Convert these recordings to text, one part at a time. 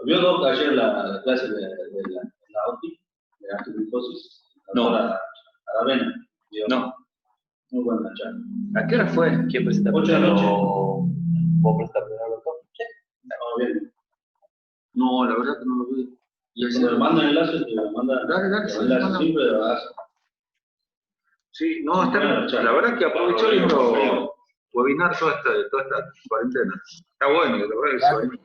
¿Vio Doc ayer la clase de la OTI, de artritis? No. Aravena. No. Muy buena charla. ¿A qué hora fue? ¿Quién presenta? 8 de la noche. ¿Vos presentaste primero, doctor? Sí. No, bien. No, la verdad que no lo vi. Y Cuando le mandan enlaces, te lo mandan. Dale, sí, enlace simple de base. Sí, no, la verdad que aprovechó lindo webinar toda esta cuarentena. Está bueno, la verdad que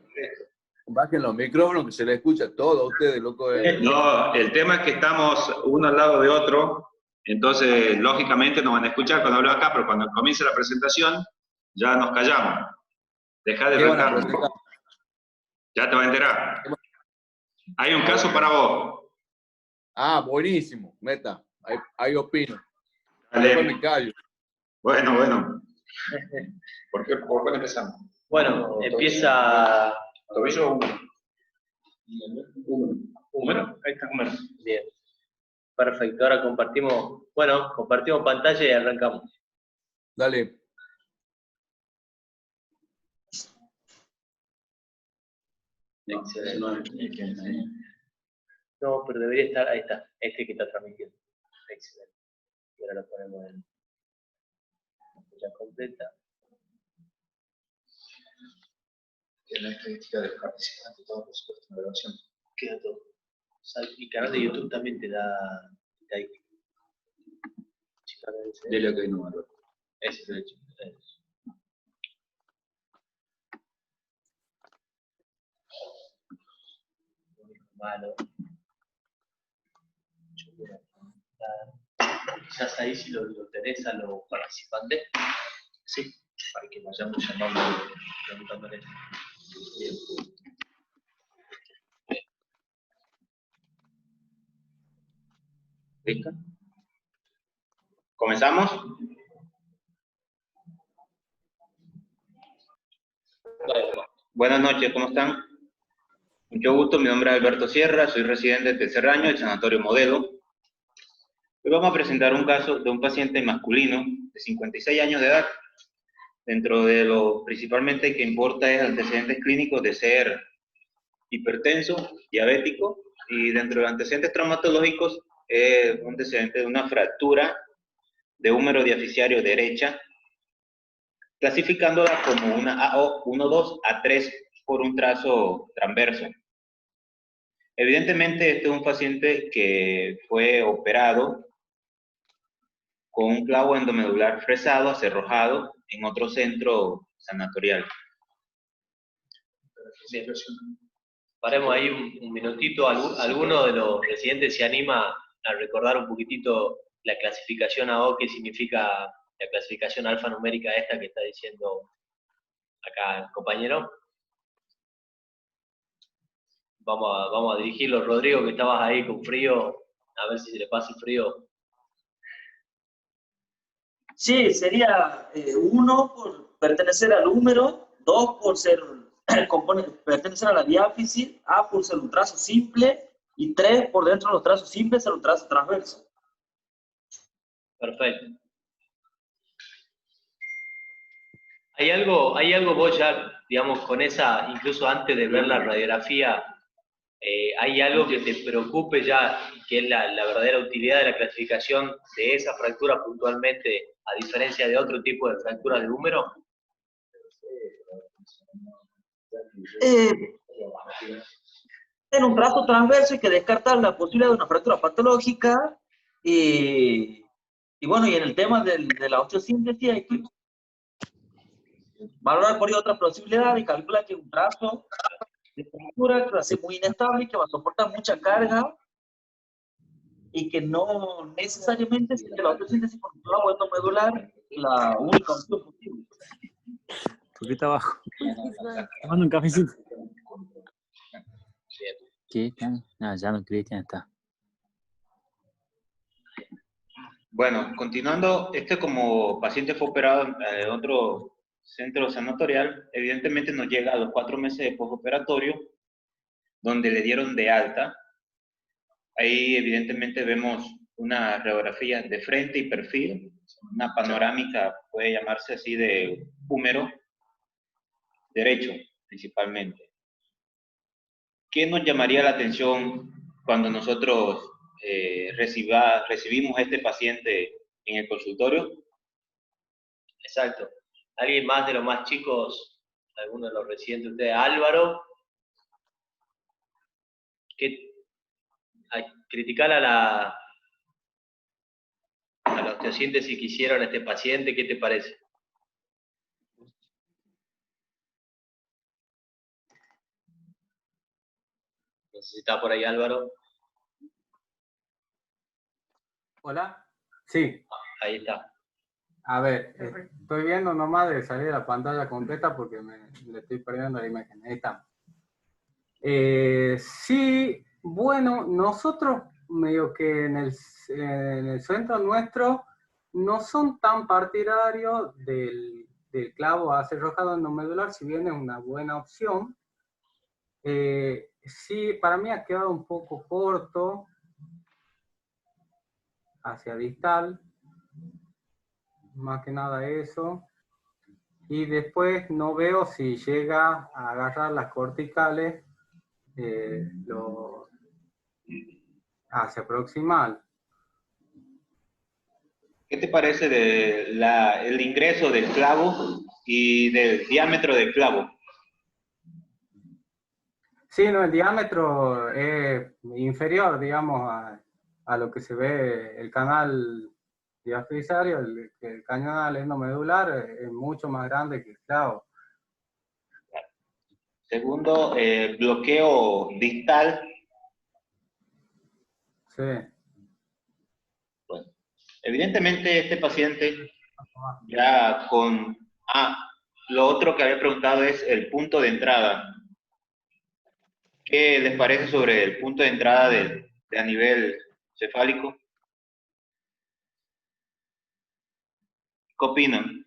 Bajen los micrófonos que se les escucha todo a ustedes, loco. No, el tema es que estamos uno al lado de otro, entonces lógicamente nos van a escuchar cuando hablo acá, pero cuando comience la presentación ya nos callamos. Dejá de rentar. Ya te vas a enterar. Hay un caso para vos. Ah, buenísimo, meta. Ahí opino. Dale. Después me callo. Bueno. ¿Por cuál empezamos? Bueno, empieza... Tobillo Bueno, ahí está Humero. Bien. Perfecto, ahora compartimos pantalla y arrancamos. Dale. Excelente. No, pero debería estar, ahí está, este que está transmitiendo. Excelente. Y ahora lo ponemos en pantalla completa. Tiene la estadística de los participantes, todo por supuesto en la grabación. Queda todo. Y canal de YouTube también te da ahí. Dile que no, Alberto. Ese es el hecho. Malo. Ya está ahí si lo tenés a los participantes. Sí, para que vayamos llamando preguntándoles. Bien. ¿Listo? ¿Comenzamos? Buenas noches, ¿cómo están? Mucho gusto, mi nombre es Alberto Sierra, soy residente de tercer año del Sanatorio Modelo. Hoy vamos a presentar un caso de un paciente masculino de 56 años de edad. Dentro de lo principalmente que importa es antecedentes clínicos de ser hipertenso, diabético, y dentro de los antecedentes traumatológicos es un antecedente de una fractura de húmero diaficiario derecha, clasificándola como una AO 1-2 a 3 por un trazo transverso. Evidentemente, este es un paciente que fue operado con un clavo endomedular fresado, acerrojado, en otro centro sanatorial. Bien. Paremos ahí un minutito. ¿Alguno de los residentes se anima a recordar un poquitito la clasificación AO, qué significa la clasificación alfanumérica esta que está diciendo acá el compañero? Vamos a dirigirlo. Rodrigo, que estabas ahí con frío, a ver si se le pasa el frío. Sí, sería 1 por pertenecer al húmero, 2 por pertenecer a la diáfisis, A por ser un trazo simple, y 3 por dentro de los trazos simples ser un trazo transverso. Perfecto. ¿Hay algo vos ya, digamos, con esa, incluso antes de ver la radiografía, hay algo que te preocupe ya, que es la verdadera utilidad de la clasificación de esa fractura puntualmente, a diferencia de otro tipo de fracturas de húmero? En un trazo transverso hay que descartar la posibilidad de una fractura patológica, y bueno, y en el tema de la osteosíntesis hay que valorar por ahí otra posibilidad y calcula que un trazo de fractura que va a ser muy inestable y que va a soportar mucha carga, y que no necesariamente es que la osteosíntesis con un clavo endomedular la única opción posible. Un poquito abajo. Tomando un cafecito. ¿Qué? No, ya no, Cristian está. Bueno, continuando, como paciente fue operado en otro centro sanatorial, evidentemente nos llega a los 4 meses de postoperatorio, donde le dieron de alta. Ahí evidentemente vemos una radiografía de frente y perfil, una panorámica, puede llamarse así, de húmero derecho, principalmente. ¿qué nos llamaría la atención cuando nosotros recibimos a este paciente en el consultorio? Exacto. ¿Alguien más de los más chicos, alguno de los residentes de ustedes? Álvaro, criticar a la osteosíntesis que hicieron a este paciente, ¿qué te parece? No sé si está por ahí Álvaro. Hola. Sí, Ahí está. a ver, estoy viendo nomás de salir de la pantalla completa porque le estoy perdiendo la imagen. Ahí está. Sí, bueno, nosotros medio que en el centro nuestro no son tan partidarios del clavo acerrojado endomedular, si bien es una buena opción. Sí, para mí ha quedado un poco corto hacia distal, más que nada eso. Y después no veo si llega a agarrar las corticales hacia proximal. ¿Qué te parece el ingreso del clavo y del diámetro del clavo? Sí, no, el diámetro es inferior, digamos, a lo que se ve el canal diafisiario, el canal endomedular es mucho más grande que el clavo. Segundo, bloqueo distal. Sí. Bueno, evidentemente este paciente ya con... lo otro que había preguntado es el punto de entrada. ¿Qué les parece sobre el punto de entrada a nivel cefálico? ¿Qué opinan?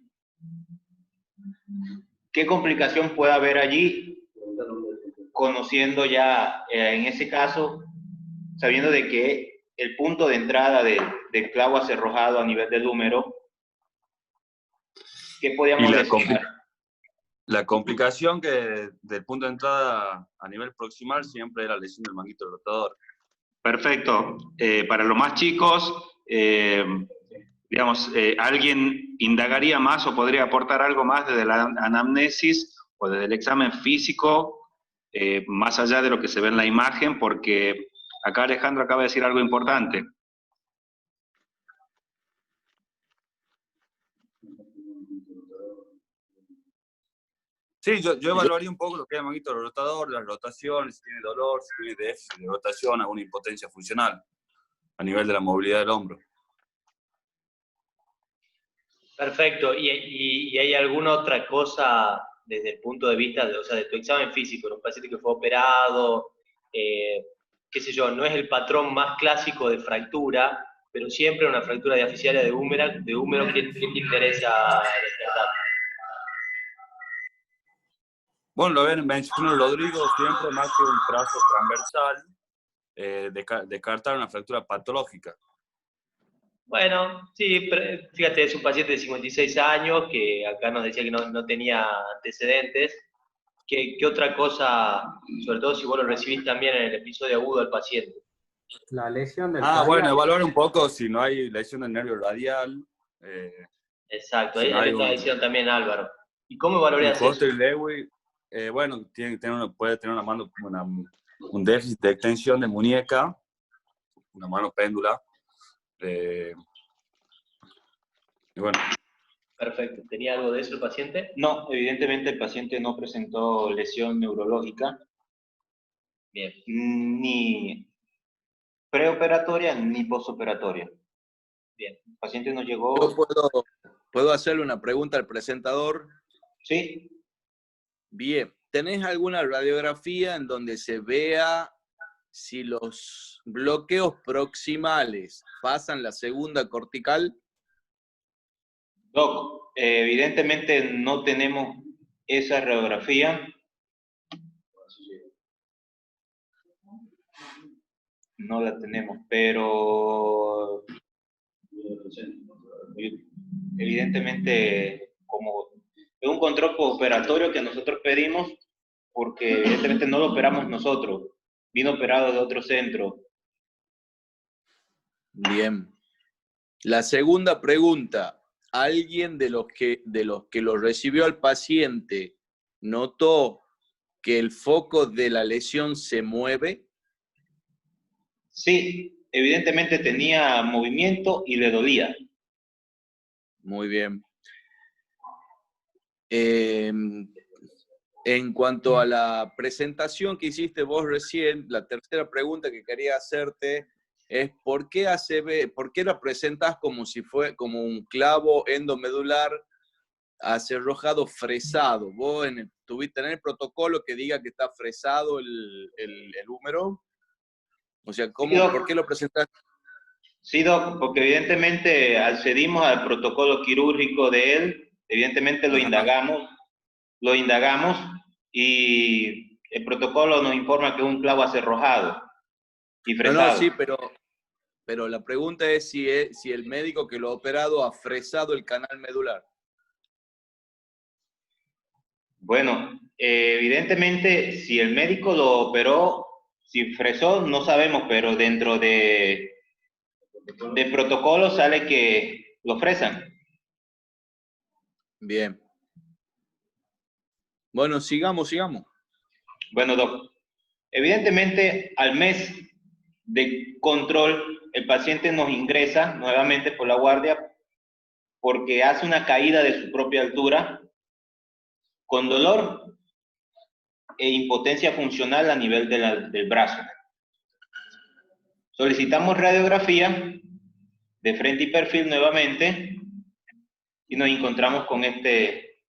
¿Qué complicación puede haber allí, conociendo ya en ese caso, sabiendo de que el punto de entrada del clavo acerrojado a nivel del húmero, ¿qué podríamos decir? La complicación que del punto de entrada a nivel proximal siempre es la lesión del manguito rotador. Perfecto. Para los más chicos, digamos, ¿alguien indagaría más o podría aportar algo más desde la anamnesis o desde el examen físico, más allá de lo que se ve en la imagen? Porque acá Alejandro acaba de decir algo importante. Sí, yo evaluaría un poco lo que es el manguito rotador, las rotaciones, si tiene dolor, si tiene déficit de rotación, alguna impotencia funcional a nivel de la movilidad del hombro. Perfecto. ¿Y hay alguna otra cosa desde el punto de vista de tu examen físico, un paciente que fue operado, qué sé yo, no es el patrón más clásico de fractura, pero siempre una fractura diafisiaria de húmero, ¿qué te interesa descartar? Bueno, lo ven, mencionó Rodrigo, siempre más que un trazo transversal, descartar una fractura patológica. Bueno, sí, fíjate, es un paciente de 56 años que acá nos decía que no tenía antecedentes. ¿Qué otra cosa, sobre todo si vos lo recibís también en el episodio agudo del paciente? La lesión del Bueno, evaluar un poco si no hay lesión del nervio radial. Exacto, si ahí no me hay estaba diciendo también Álvaro. ¿Y cómo valorías eso? Foster-Lewis, bueno, puede tener un déficit de extensión de muñeca, una mano péndula. Y bueno. Perfecto. ¿Tenía algo de eso el paciente? No, evidentemente el paciente no presentó lesión neurológica. Bien. Ni preoperatoria ni postoperatoria. Bien. El paciente nos llegó... ¿Yo puedo hacerle una pregunta al presentador? Sí. Bien. ¿Tenés alguna radiografía en donde se vea si los bloqueos proximales pasan la segunda cortical? Doc, evidentemente no tenemos esa radiografía. No la tenemos, pero evidentemente como es un control operatorio que nosotros pedimos, porque evidentemente no lo operamos nosotros, vino operado de otro centro. Bien. La segunda pregunta. ¿Alguien de los que lo recibió al paciente notó que el foco de la lesión se mueve? Sí, evidentemente tenía movimiento y le dolía. Muy bien. En cuanto a la presentación que hiciste vos recién, la tercera pregunta que quería hacerte es ¿por qué la presentás como si fue como un clavo endomedular acerrojado fresado? ¿Vos tuviste en el protocolo que diga que está fresado el húmero? O sea, ¿por qué lo presentaste? Sí, Doc, porque evidentemente accedimos al protocolo quirúrgico de él, evidentemente lo indagamos y el protocolo nos informa que es un clavo acerrojado y fresado. No, sí, pero la pregunta es si el médico que lo ha operado ha fresado el canal medular. Bueno, evidentemente si el médico lo operó, si fresó, no sabemos, pero dentro del protocolo sale que lo fresan. Bien. Bueno, sigamos. Bueno, Doc, evidentemente al mes de control, el paciente nos ingresa nuevamente por la guardia porque hace una caída de su propia altura con dolor e impotencia funcional a nivel del brazo. Solicitamos radiografía de frente y perfil nuevamente y nos encontramos con este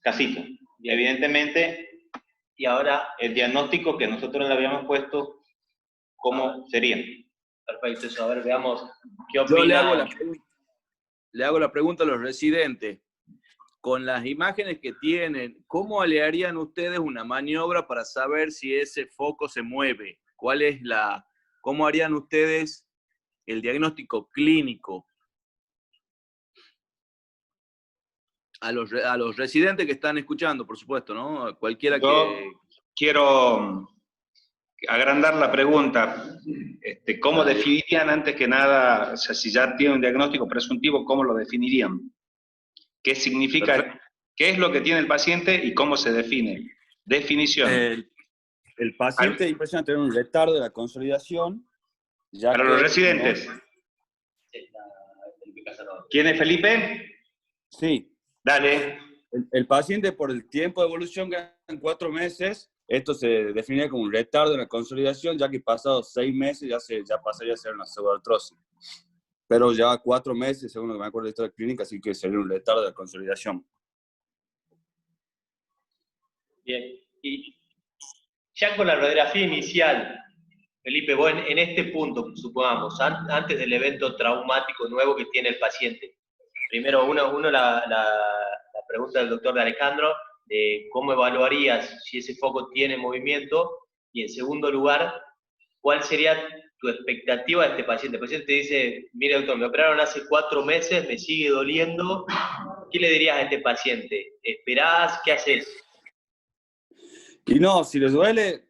casito. Y evidentemente, y ahora el diagnóstico que nosotros le habíamos puesto, ¿cómo sería? Perfecto, eso. A ver, veamos qué Yo opina. le hago la pregunta a los residentes. Con las imágenes que tienen, ¿cómo le harían ustedes una maniobra para saber si ese foco se mueve? ¿Cómo harían ustedes el diagnóstico clínico? A los residentes que están escuchando, por supuesto, ¿no? Cualquiera que... Quiero agrandar la pregunta. ¿Cómo definirían antes que nada, o sea, si ya tienen un diagnóstico presuntivo, cómo lo definirían? ¿Qué significa? Perfecto. ¿Qué es lo que tiene el paciente y cómo se define? Definición. El paciente impresiona tener un retardo de la consolidación. Para los residentes. ¿Quién es Felipe? Sí. Dale. El paciente, por el tiempo de evolución que en 4 meses, esto se define como un retardo en la consolidación, ya que pasados 6 meses ya pasaría a ser una pseudoartrosis. Pero ya 4 meses, según lo que me acuerdo de esta clínica, así que sería un retardo de la consolidación. Bien, y ya con la radiografía inicial, Felipe, vos en este punto, supongamos, antes del evento traumático nuevo que tiene el paciente, primero la pregunta del doctor de Alejandro, de cómo evaluarías si ese foco tiene movimiento, y en segundo lugar, ¿cuál sería tu expectativa de este paciente? El paciente te dice, mire doctor, me operaron hace 4 meses, me sigue doliendo, ¿qué le dirías a este paciente? ¿Esperás? ¿Qué haces? Y no, si les duele,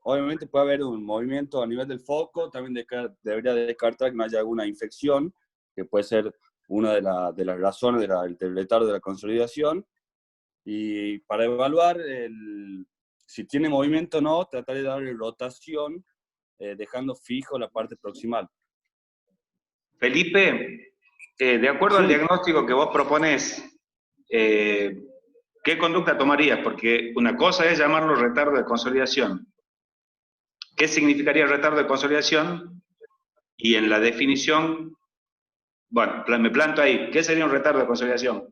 obviamente puede haber un movimiento a nivel del foco, también debería descartar que no haya alguna infección, que puede ser una de las razones del retardo de la consolidación. Y para evaluar si tiene movimiento o no, tratar de darle rotación, dejando fijo la parte proximal. Felipe, de acuerdo al diagnóstico que vos propones, ¿qué conducta tomarías? Porque una cosa es llamarlo retardo de consolidación. ¿Qué significaría retardo de consolidación? Y en la definición, bueno, me planto ahí. ¿Qué sería un retardo de consolidación?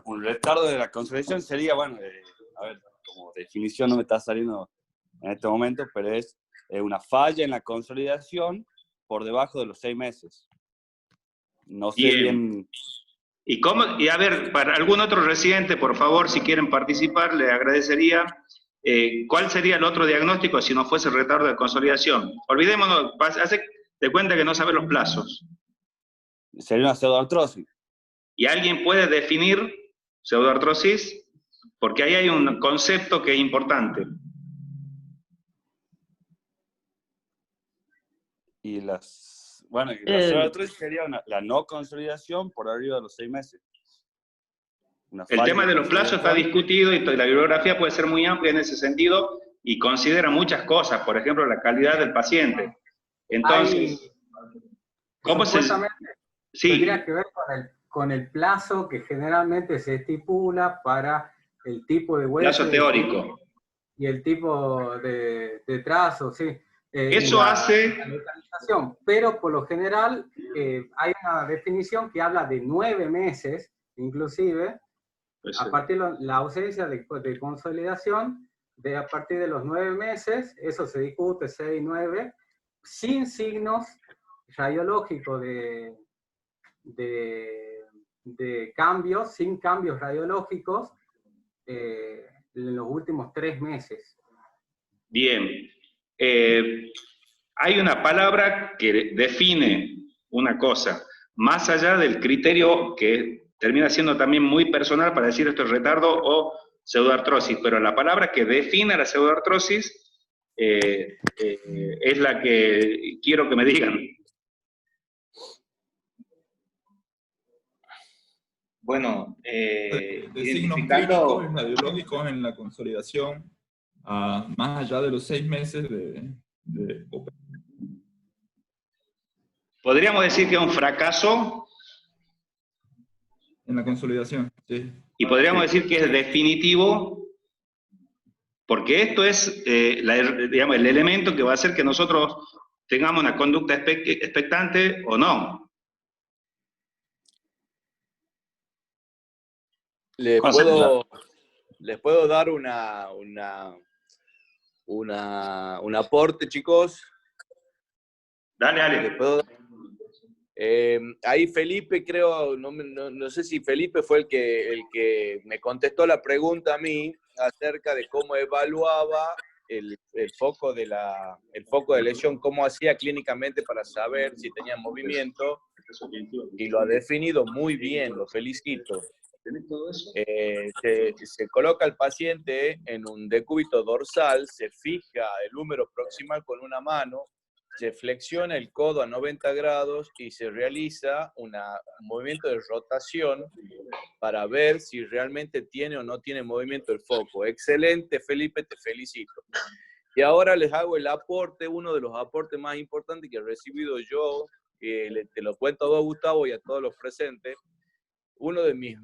Un retardo de la consolidación sería, bueno, a ver, como definición no me está saliendo en este momento, pero es una falla en la consolidación por debajo de los 6 meses. No sé bien. Y a ver, para algún otro residente, por favor, si quieren participar, le agradecería cuál sería el otro diagnóstico si no fuese retardo de consolidación. Olvidémonos, hace de cuenta que no sabe los plazos. Sería una pseudoartrosis. ¿Y alguien puede definir pseudoartrosis? porque ahí hay un concepto que es importante. Y la pseudoartrosis sería la no consolidación por arriba de los 6 meses. El tema de los plazos está discutido y la bibliografía puede ser muy amplia en ese sentido y considera muchas cosas, por ejemplo, la calidad del paciente. Entonces, ¿cómo se...? Sí. Tendría que ver con el plazo que generalmente se estipula para el tipo de hueso. Plazo teórico. Y el tipo de trazo, sí. Eso hace... La localización, pero por lo general hay una definición que habla de 9 meses, inclusive, a partir de la ausencia de consolidación, a partir de los 9 meses, eso se discute, 6, 9, sin signos radiológicos de cambios, sin cambios radiológicos en los últimos 3 meses. Bien. Hay una palabra que define una cosa, más allá del criterio que termina siendo también muy personal para decir esto es retardo o pseudoartrosis, pero la palabra que define la pseudoartrosis es la que quiero que me digan. Bueno, de signos clínicos y radiológicos en la consolidación, más allá de los 6 meses de operación. ¿Podríamos decir que es un fracaso? En la consolidación, sí. Y podríamos decir que es definitivo, porque esto es digamos, el elemento que va a hacer que nosotros tengamos una conducta expectante o no. Les puedo dar un aporte, chicos. Dale. ¿Les puedo dar? Ahí Felipe, creo, no sé si Felipe fue el que me contestó la pregunta a mí acerca de cómo evaluaba el foco de lesión, cómo hacía clínicamente para saber si tenía movimiento, y lo ha definido muy bien, lo felicito. Se coloca al paciente en un decúbito dorsal, se fija el húmero proximal con una mano, se flexiona el codo a 90 grados y se realiza un movimiento de rotación para ver si realmente tiene o no tiene movimiento el foco. Excelente, Felipe, te felicito. Y ahora les hago el aporte, uno de los aportes más importantes que he recibido yo, te lo cuento a vos, Gustavo, y a todos los presentes. Uno de mis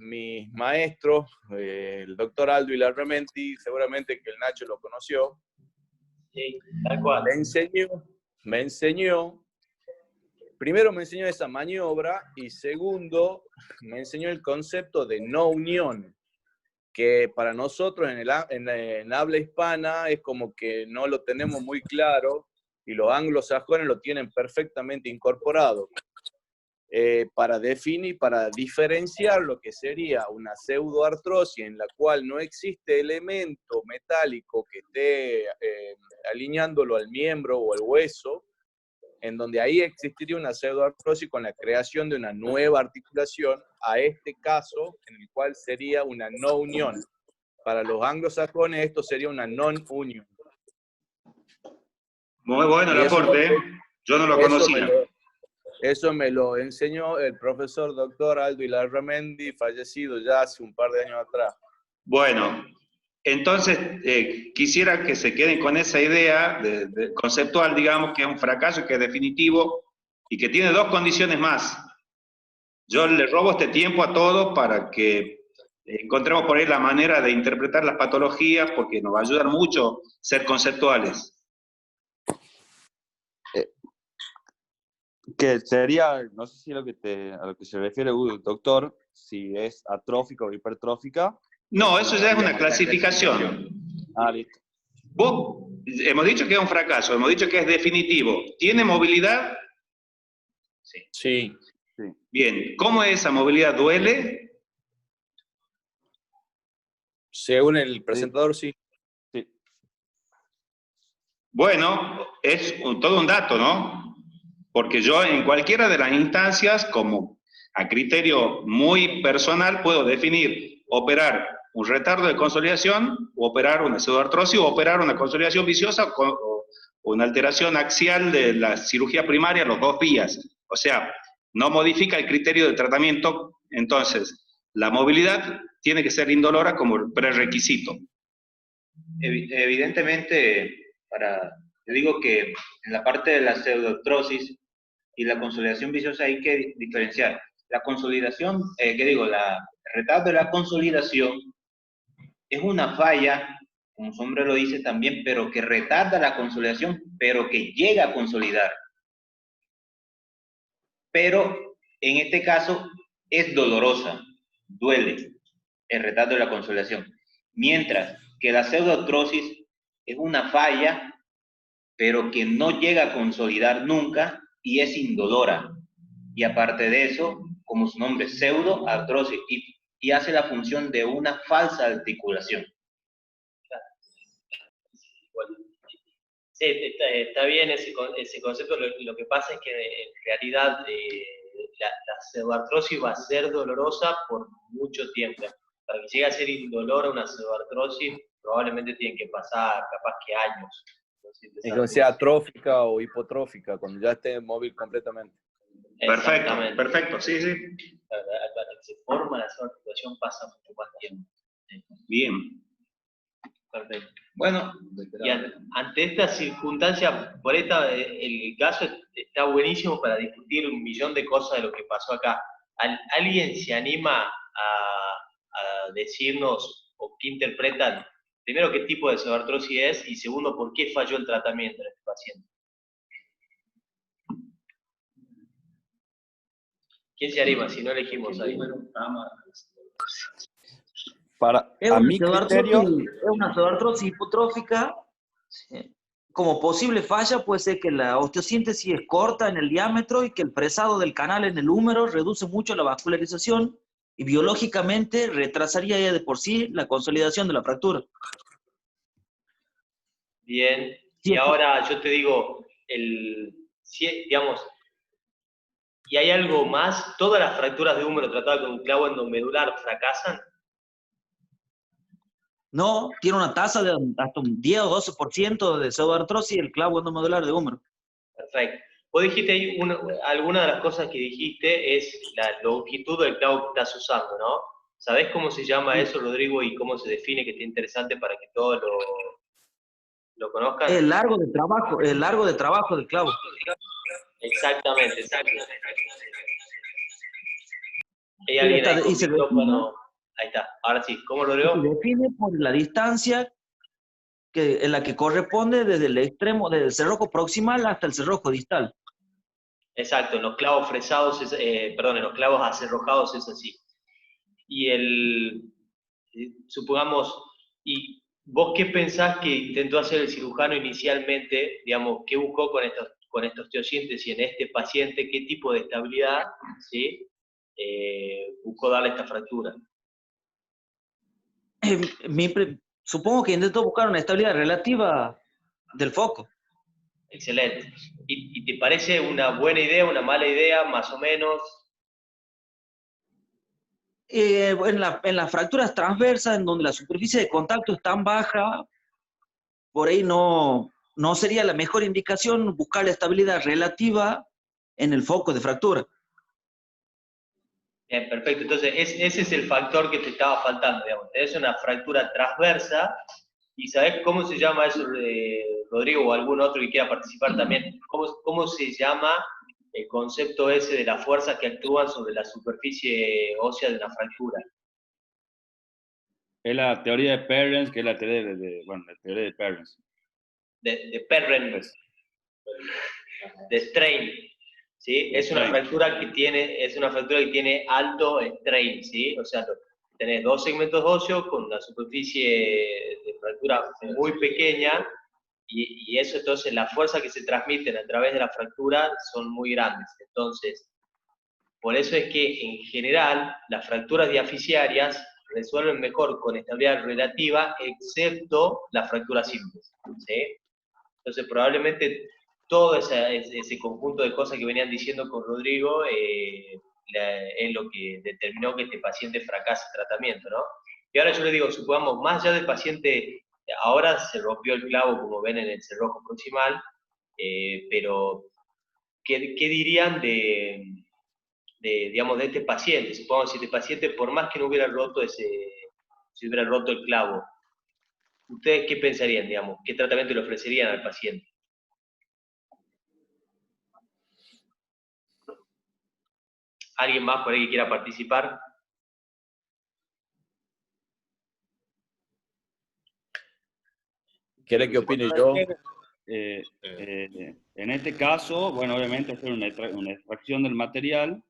maestros, el doctor Aldo Ilarramendi, seguramente que el Nacho lo conoció. Sí, tal cual. Primero me enseñó esa maniobra y segundo me enseñó el concepto de no unión, que para nosotros en habla hispana es como que no lo tenemos muy claro y los anglosajones lo tienen perfectamente incorporado. Para definir, para diferenciar lo que sería una pseudoartrosis en la cual no existe elemento metálico que esté alineándolo al miembro o al hueso, en donde ahí existiría una pseudoartrosis con la creación de una nueva articulación, a este caso, en el cual sería una no unión. Para los anglosajones esto sería una non-union. Muy bueno el aporte, yo no lo conocía. Eso me lo enseñó el profesor doctor Aldo Ilarramendi, fallecido ya hace un par de años atrás. Bueno, entonces quisiera que se queden con esa idea conceptual, digamos, que es un fracaso, que es definitivo y que tiene 2 condiciones más. Yo le robo este tiempo a todos para que encontremos por ahí la manera de interpretar las patologías, porque nos va a ayudar mucho ser conceptuales. Que sería, no sé si a lo que se refiere el doctor, si es atrófica o hipertrófica. No, eso ya es una clasificación. Listo. Vos, hemos dicho que es un fracaso, hemos dicho que es definitivo. ¿Tiene movilidad? Sí. Bien, ¿cómo es esa movilidad? ¿Duele? Según el presentador, sí. Bueno, es todo un dato, ¿no? Porque yo en cualquiera de las instancias, como a criterio muy personal, puedo definir, operar un retardo de consolidación, o operar una pseudoartrosis, o operar una consolidación viciosa, o una alteración axial de la cirugía primaria los 2 días. O sea, no modifica el criterio de tratamiento, entonces la movilidad tiene que ser indolora como prerequisito. Evidentemente, yo digo que en la parte de la pseudoartrosis y la consolidación viciosa hay que diferenciar. La consolidación, el retardo de la consolidación es una falla, como su nombre lo dice también, pero que retarda la consolidación, pero que llega a consolidar. Pero en este caso es dolorosa, duele el retardo de la consolidación. Mientras que la pseudoartrosis es una falla, pero que no llega a consolidar nunca y es indolora. Y aparte de eso, como su nombre, pseudoartrosis, y hace la función de una falsa articulación. Sí, está bien ese concepto. Lo que pasa es que en realidad la pseudoartrosis va a ser dolorosa por mucho tiempo. Para que llegue a ser indolora una pseudoartrosis, probablemente tienen que pasar capaz que años. Es que sea atrófica o hipotrófica, cuando ya esté móvil completamente. Perfecto, perfecto, sí, sí. Para que se forma la pseudoarticulación pasa mucho más tiempo. Bien. Perfecto. Bueno, y ante esta circunstancia, el caso está buenísimo para discutir un millón de cosas de lo que pasó acá. ¿Alguien se anima a decirnos o qué interpretan, primero, qué tipo de pseudoartrosis es, y segundo, por qué falló el tratamiento en este paciente? ¿Quién se anima si no elegimos ahí? A mi criterio, es una pseudoartrosis hipotrófica. Como posible falla puede ser que la osteosíntesis es corta en el diámetro y que el fresado del canal en el húmero reduce mucho la vascularización y biológicamente retrasaría ya de por sí la consolidación de la fractura. Bien, y ahora yo te digo, digamos, ¿y hay algo más? ¿Todas las fracturas de húmero tratadas con un clavo endomedular fracasan? No, tiene una tasa de hasta un 10 o 12% de pseudoartrosis el clavo endomedular de húmero. Perfecto. Vos dijiste ahí, alguna de las cosas que dijiste es la longitud del clavo que estás usando, ¿no? ¿Sabés cómo se llama eso, Rodrigo, y cómo se define, que esté interesante para que todos lo conozcan? El largo de trabajo del clavo. Exactamente. ¿Hay alguien ahí con micrófono? Ahí está, ahora sí. ¿Cómo lo leo? Se define por la distancia en la que corresponde desde el extremo, desde el cerrojo proximal hasta el cerrojo distal. Exacto, en los clavos fresados, en los clavos acerrojados es así. Y supongamos, ¿y vos qué pensás que intentó hacer el cirujano inicialmente? Digamos, ¿qué buscó con esta osteosíntesis en este paciente? ¿Qué tipo de estabilidad, ¿sí? Buscó darle esta fractura? Supongo que intentó buscar una estabilidad relativa del foco. Excelente. ¿Y te parece una buena idea, una mala idea, más o menos? En las fracturas transversas, en donde la superficie de contacto es tan baja, por ahí no sería la mejor indicación buscar la estabilidad relativa en el foco de fractura. Bien, perfecto. Entonces, ese es el factor que te estaba faltando, digamos. Tenés una fractura transversa, y ¿sabés cómo se llama eso, Rodrigo, o algún otro que quiera participar también? ¿Cómo se llama el concepto ese de las fuerzas que actúan sobre la superficie ósea de una fractura? Es la teoría de Perrens, que es la teoría la teoría de Perrens. De Perrens. De strain. ¿Sí? Es una fractura que tiene alto strain, ¿sí? O sea, tenés 2 segmentos óseos con una superficie de fractura muy pequeña, y eso, entonces las fuerzas que se transmiten a través de la fractura son muy grandes. Entonces, por eso es que en general las fracturas diaficiarias resuelven mejor con estabilidad relativa, excepto las fracturas simples, ¿sí? Entonces probablemente todo ese conjunto de cosas que venían diciendo con Rodrigo es lo que determinó que este paciente fracase el tratamiento, ¿no? Y ahora yo le digo, supongamos, más allá del paciente, ahora se rompió el clavo, como ven en el cerrojo proximal, pero ¿qué dirían digamos, de este paciente? Supongamos, si este paciente, por más que no hubiera roto si hubiera roto el clavo, ¿ustedes qué pensarían, digamos? ¿Qué tratamiento le ofrecerían al paciente? ¿Alguien más por ahí que quiera participar? ¿Quiere que opine yo? En este caso, bueno, obviamente hacer una extracción del material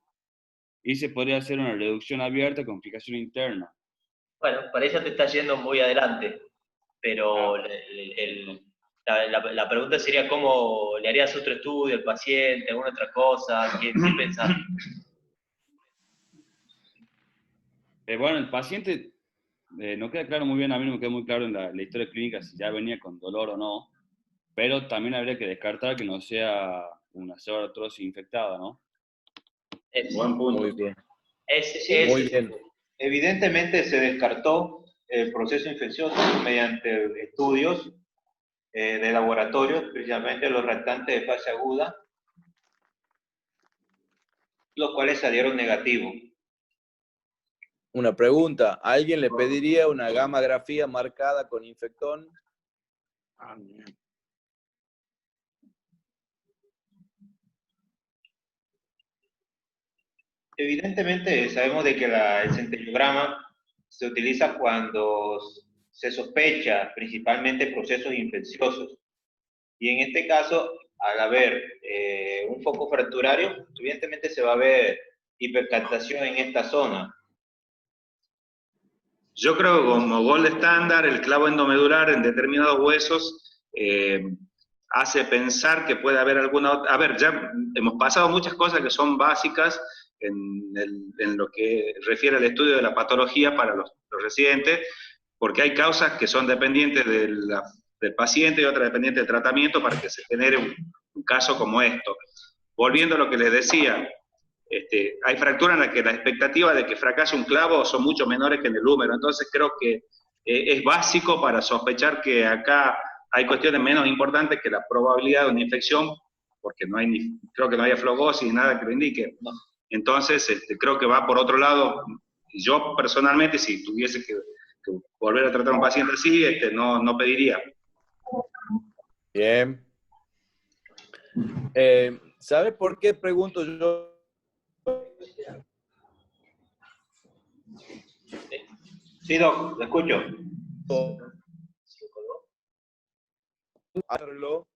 y se podría hacer una reducción abierta con fijación interna. Bueno, para ella te está yendo muy adelante, pero la pregunta sería cómo le harías otro estudio al paciente, alguna otra cosa, ¿qué pensás? Bueno, el paciente no queda claro muy bien, a mí no me queda muy claro en la historia clínica si ya venía con dolor o no, pero también habría que descartar que no sea una artrosis infectada, ¿no? Buen punto. Muy bien. Muy bien. Evidentemente se descartó el proceso infeccioso mediante estudios de laboratorio, precisamente los restantes de fase aguda, los cuales salieron negativos. Una pregunta, ¿a alguien le pediría una gammagrafía marcada con infectón? Evidentemente sabemos de que el centellograma se utiliza cuando se sospecha principalmente procesos infecciosos. Y en este caso, al haber un foco fracturario, evidentemente se va a ver hipercaptación en esta zona. Yo creo que como gol estándar, el clavo endomedular en determinados huesos hace pensar que puede haber alguna otra... A ver, ya hemos pasado muchas cosas que son básicas en lo que refiere al estudio de la patología para los residentes, porque hay causas que son dependientes del paciente y otras dependientes del tratamiento para que se genere un caso como esto. Volviendo a lo que les decía, hay fracturas en las que la expectativa de que fracase un clavo son mucho menores que en el húmero, entonces creo que es básico para sospechar que acá hay cuestiones menos importantes que la probabilidad de una infección, porque no hay creo que no hay flogosis ni nada que lo indique. Entonces creo que va por otro lado. Yo personalmente, si tuviese que volver a tratar a un paciente así, no pediría. Bien. ¿Sabe por qué pregunto yo? Sí, Doc, lo escucho.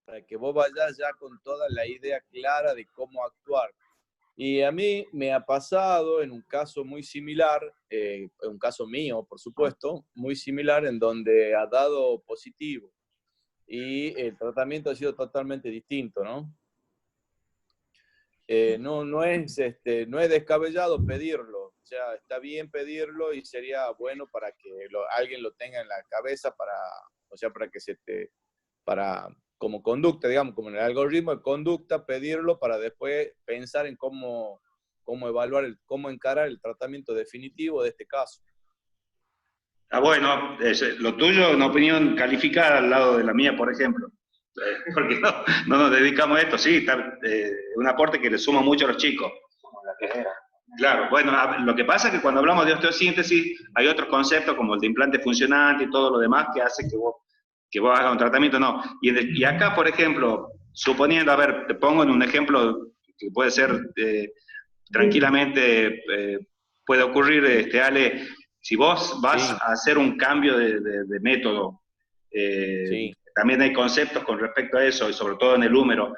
Para que vos vayas ya con toda la idea clara de cómo actuar. Y a mí me ha pasado en un caso muy similar, un caso mío, por supuesto, muy similar, en donde ha dado positivo y el tratamiento ha sido totalmente distinto, ¿no? No es descabellado pedirlo, o sea, está bien pedirlo y sería bueno para que alguien lo tenga en la cabeza para que como conducta, digamos, como en el algoritmo de conducta, pedirlo para después pensar en cómo evaluar, cómo encarar el tratamiento definitivo de este caso. Bueno, lo tuyo es una opinión calificada al lado de la mía, por ejemplo. Porque no nos dedicamos a esto, sí, está un aporte que le suma mucho a los chicos. Claro, bueno, lo que pasa es que cuando hablamos de osteosíntesis hay otros conceptos como el de implante funcionante y todo lo demás que hace que vos hagas un tratamiento, no. Y acá, por ejemplo, suponiendo, a ver, te pongo en un ejemplo que puede ser tranquilamente, puede ocurrir, Ale, si vos vas a hacer un cambio de método, también hay conceptos con respecto a eso, y sobre todo en el húmero.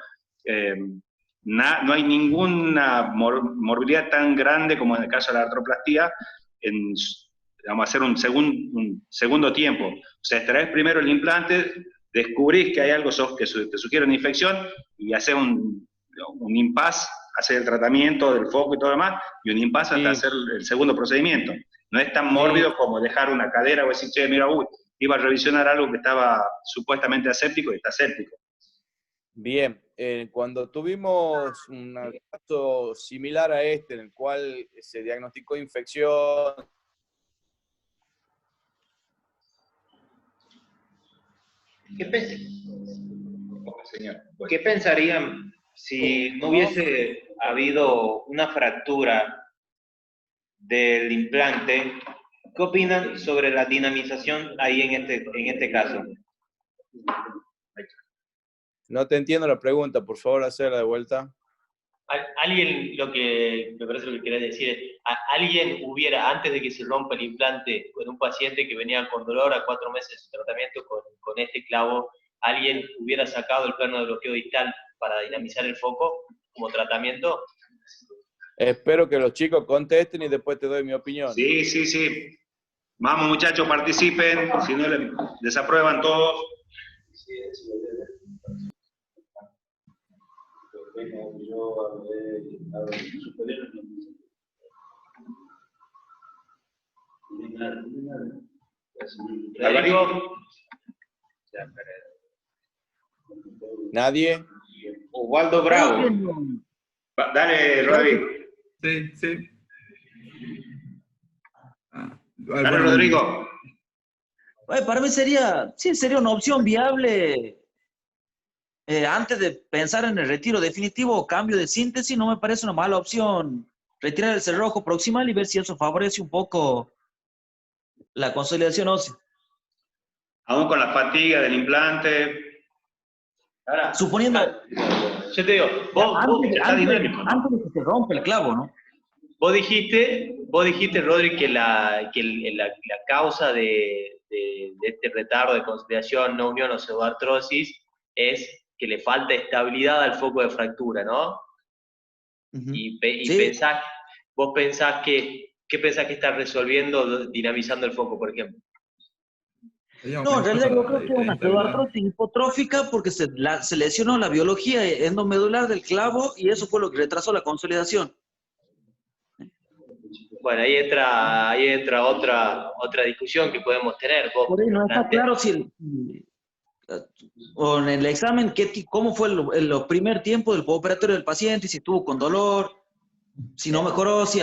No hay ninguna morbilidad tan grande como en el caso de la artroplastía, vamos a hacer un segundo tiempo. O sea, extraes primero el implante, descubrís que hay algo que te sugiere una infección y haces un impasse, hacer el tratamiento del foco y todo lo demás, y un impasse hasta hacer el segundo procedimiento. No es tan mórbido como dejar una cadera o decir, che, mira, iba a revisionar algo que estaba supuestamente aséptico y está aséptico. Bien, cuando tuvimos un caso similar a este, en el cual se diagnosticó infección, ¿Qué pensarían si no hubiese habido una fractura del implante? ¿Qué opinan sobre la dinamización ahí en este caso? No te entiendo la pregunta, por favor, hacerla de vuelta. Alguien, lo que me parece lo que quería decir es, alguien hubiera, antes de que se rompa el implante con un paciente que venía con dolor a 4 meses de tratamiento con este clavo, alguien hubiera sacado el plano de bloqueo distal para dinamizar el foco como tratamiento. Espero que los chicos contesten y después te doy mi opinión. Sí, sí, sí. Vamos, muchachos, participen. Si no, desaprueban todos. ¿Nadie? Osvaldo Bravo. Dale, Rodrigo. Sí, sí. Dale, Rodrigo. Para mí sería una opción viable. Antes de pensar en el retiro definitivo o cambio de síntesis, no me parece una mala opción retirar el cerrojo proximal y ver si eso favorece un poco la consolidación ósea. Aún con la fatiga del implante. Ahora, suponiendo... Yo te digo, antes de que se rompa el clavo, ¿no? Vos dijiste, Rodri, que la causa de este retardo de consolidación, no unión o pseudoartrosis, es que le falta estabilidad al foco de fractura, ¿no? Y vos pensás que, ¿qué pensás que está resolviendo dinamizando el foco, por ejemplo? No, en realidad yo creo que es una pseudoartrosis hipotrófica porque se lesionó la biología endomedular del clavo y eso fue lo que retrasó la consolidación. Bueno, ahí entra otra discusión que podemos tener. Por ahí no está claro si o en el examen cómo fue el primer tiempo del postoperatorio del paciente, si estuvo con dolor, si no mejoró, si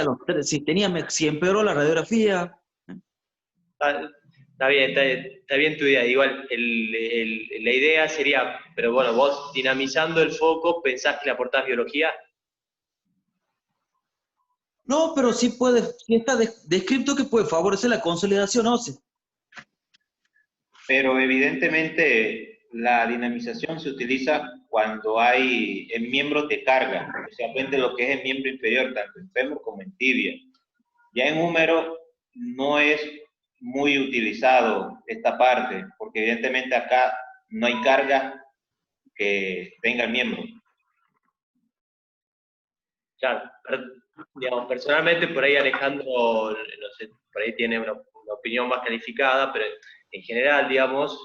empeoró la radiografía. Está bien tu idea. Igual, la idea sería, pero bueno, vos dinamizando el foco, ¿pensás que le aportás biología? No, pero sí está descrito que puede favorecer la consolidación ósea. Pero evidentemente la dinamización se utiliza cuando hay en miembros de carga, o sea, depende de lo que es el miembro inferior, tanto en fémur como en tibia. Ya en húmero no es muy utilizado esta parte, porque evidentemente acá no hay carga que tenga el miembro. Claro, digamos, personalmente por ahí Alejandro, no sé, por ahí tiene una opinión más calificada, pero en general, digamos,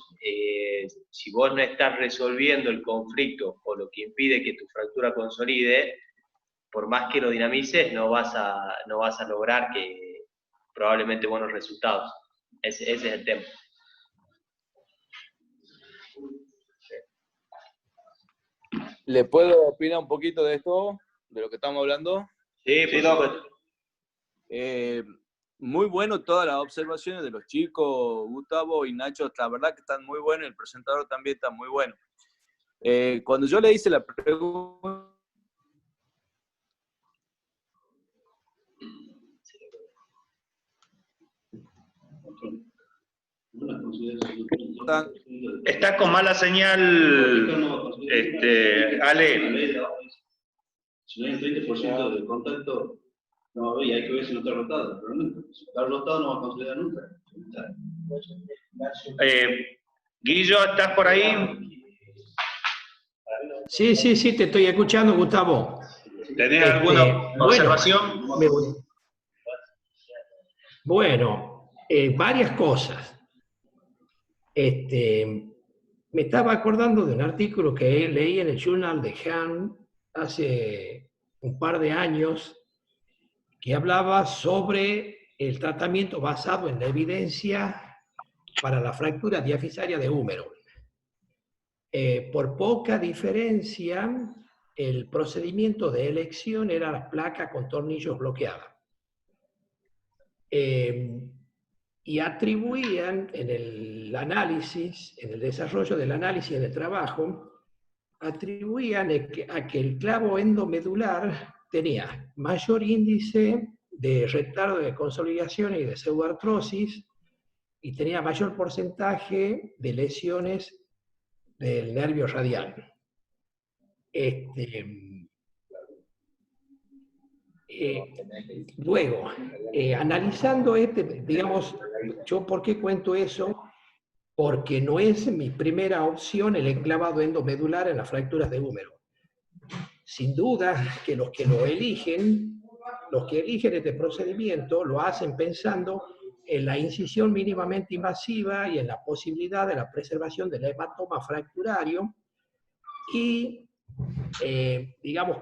si vos no estás resolviendo el conflicto o lo que impide que tu fractura consolide, por más que lo dinamices, no vas a lograr probablemente buenos resultados. Ese es el tema. ¿Le puedo opinar un poquito de esto, de lo que estamos hablando? Sí, por supuesto. Muy bueno todas las observaciones de los chicos, Gustavo y Nacho, la verdad que están muy buenos, el presentador también está muy bueno. Cuando yo le hice la pregunta... Está con mala señal, Ale. Si no hay un 30% de contacto, no, y hay que ver si no está rotado. Realmente. Si está rotado no va a consolidar nunca. Guillo, ¿estás por ahí? Sí, sí, sí, te estoy escuchando, Gustavo. ¿Tenés alguna observación? Bueno, varias cosas. Me estaba acordando de un artículo que leí en el Journal de Han hace un par de años que hablaba sobre el tratamiento basado en la evidencia para la fractura diafisaria de húmero. Por poca diferencia, el procedimiento de elección era la placa con tornillos bloqueada. y atribuían en el análisis, en el desarrollo del análisis del trabajo, atribuían a que el clavo endomedular tenía mayor índice de retardo de consolidación y de pseudoartrosis y tenía mayor porcentaje de lesiones del nervio radial. Luego, analizando digamos, yo ¿por qué cuento eso? Porque no es mi primera opción el enclavado endomedular en las fracturas de húmero. Sin duda que los que eligen este procedimiento lo hacen pensando en la incisión mínimamente invasiva y en la posibilidad de la preservación del hematoma fracturario y, digamos,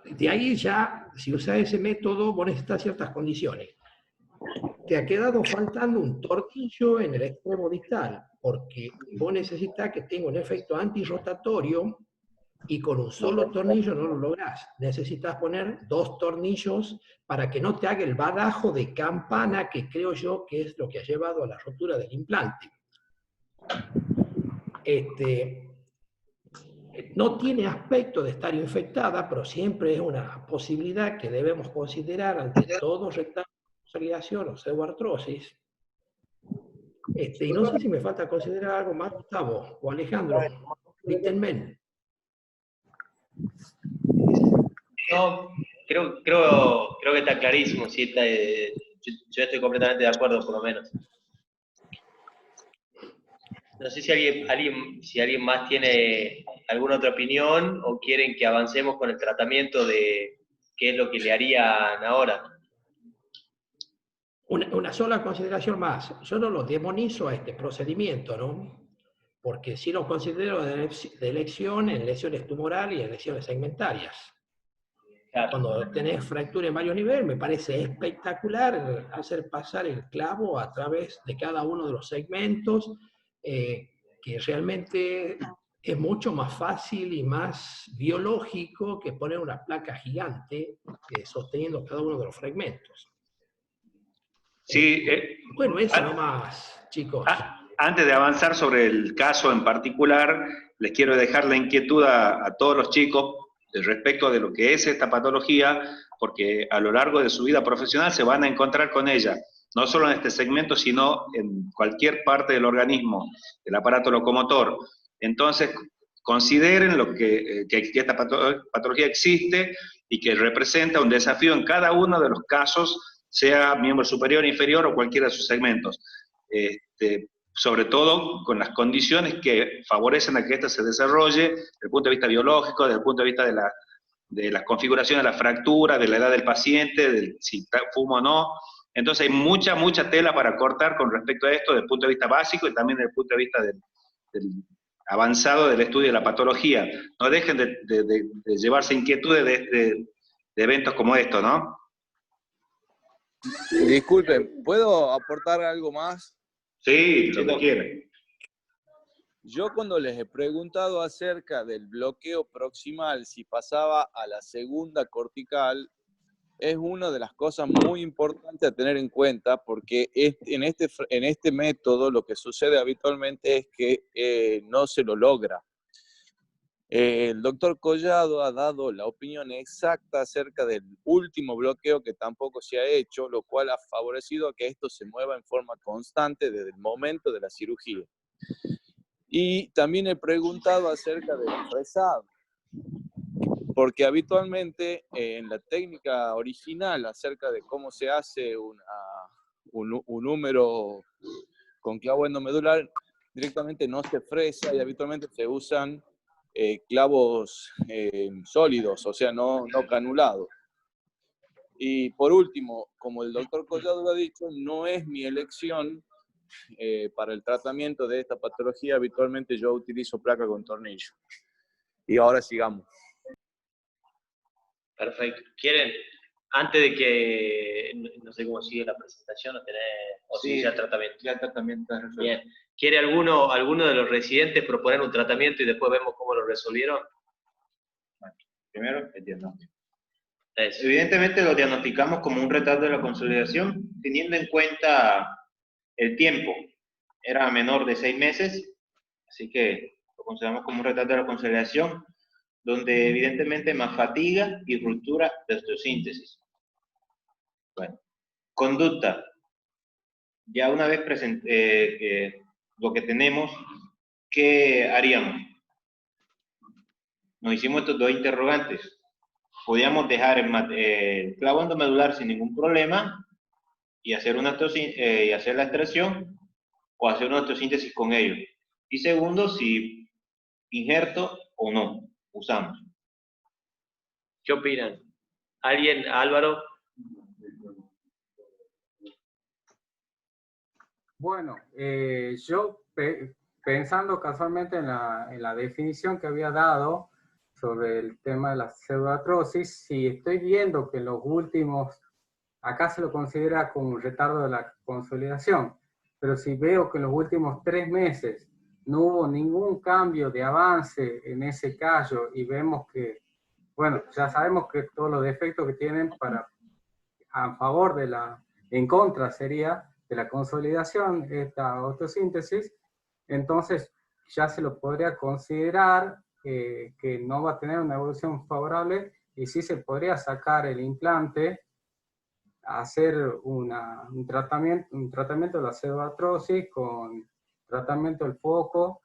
de ahí ya, si usas ese método, vos necesitas ciertas condiciones. Te ha quedado faltando un tornillo en el extremo distal, porque vos necesitas que tenga un efecto antirrotatorio y con un solo tornillo no lo lográs. Necesitas poner 2 tornillos para que no te haga el badajo de campana que creo yo que es lo que ha llevado a la rotura del implante. No tiene aspecto de estar infectada, pero siempre es una posibilidad que debemos considerar ante todo retardo de consolidación o pseudoartrosis. Y no sé si me falta considerar algo más, Gustavo o Alejandro. Díganme. No, creo que está clarísimo. Sí, yo estoy completamente de acuerdo, por lo menos. No sé si alguien más tiene alguna otra opinión o quieren que avancemos con el tratamiento de qué es lo que le harían ahora. Una sola consideración más. Yo no lo demonizo a este procedimiento, ¿no? Porque sí lo considero de elección en lesiones tumorales y en lesiones segmentarias. Claro. Cuando tenés fractura en varios niveles, me parece espectacular hacer pasar el clavo a través de cada uno de los segmentos, que realmente es mucho más fácil y más biológico que poner una placa gigante sosteniendo cada uno de los fragmentos. Sí. Bueno, eso nomás, chicos. Antes de avanzar sobre el caso en particular, les quiero dejar la inquietud a todos los chicos respecto de lo que es esta patología, porque a lo largo de su vida profesional se van a encontrar con ella, no solo en este segmento, sino en cualquier parte del organismo, del aparato locomotor. Entonces, consideren que esta patología existe y que representa un desafío en cada uno de los casos, sea miembro superior, inferior o cualquiera de sus segmentos. Sobre todo con las condiciones que favorecen a que ésta se desarrolle desde el punto de vista biológico, desde el punto de vista de las configuraciones de la fractura, de la edad del paciente, de si fuma o no. Entonces hay mucha tela para cortar con respecto a esto desde el punto de vista básico y también desde el punto de vista del avanzado del estudio de la patología. No dejen de llevarse inquietudes de eventos como estos, ¿no? Disculpen, ¿puedo aportar algo más? Sí, lo que quieran. Yo cuando les he preguntado acerca del bloqueo proximal, si pasaba a la segunda cortical, es una de las cosas muy importantes a tener en cuenta, porque en este método lo que sucede habitualmente es que no se lo logra. El doctor Collado ha dado la opinión exacta acerca del último bloqueo que tampoco se ha hecho, lo cual ha favorecido a que esto se mueva en forma constante desde el momento de la cirugía. Y también he preguntado acerca del fresado, porque habitualmente en la técnica original acerca de cómo se hace un húmero con clavo endomedular, directamente no se fresa y habitualmente se usan clavos sólidos, o sea, no canulados. Y por último, como el doctor Collado lo ha dicho, no es mi elección para el tratamiento de esta patología. Habitualmente yo utilizo placa con tornillo. Y ahora sigamos. Perfecto. ¿Quieren, antes de que, no sé cómo sigue la presentación, o si ya el tratamiento? Ya el tratamiento está resuelto. Bien. ¿Quiere alguno de los residentes proponer un tratamiento y después vemos cómo lo resolvieron? Bueno, primero, el diagnóstico. Eso. Evidentemente lo diagnosticamos como un retardo de la consolidación, teniendo en cuenta El tiempo era menor de 6 meses, así que lo consideramos como un retardo de la consolidación, donde evidentemente más fatiga y ruptura de osteosíntesis. Bueno, conducta. Ya una vez lo que tenemos, ¿qué haríamos? Nos hicimos estos dos interrogantes. Podíamos dejar el clavo endomedular sin ningún problema y hacer, y hacer la extracción o hacer una osteosíntesis con ellos. Y segundo, si injerto o no usamos. ¿Qué opinan? ¿Alguien, Álvaro? Bueno, yo pensando casualmente en la definición que había dado sobre el tema de la pseudoartrosis, si estoy viendo que en los últimos, acá se lo considera como un retardo de la consolidación, pero si veo que en los últimos 3 meses no hubo ningún cambio de avance en ese callo y vemos que, bueno, ya sabemos que todos los defectos que tienen a favor de en contra sería de la consolidación, esta osteosíntesis, entonces ya se lo podría considerar que no va a tener una evolución favorable y sí se podría sacar el implante, hacer un tratamiento de la pseudoartrosis con tratamiento del foco,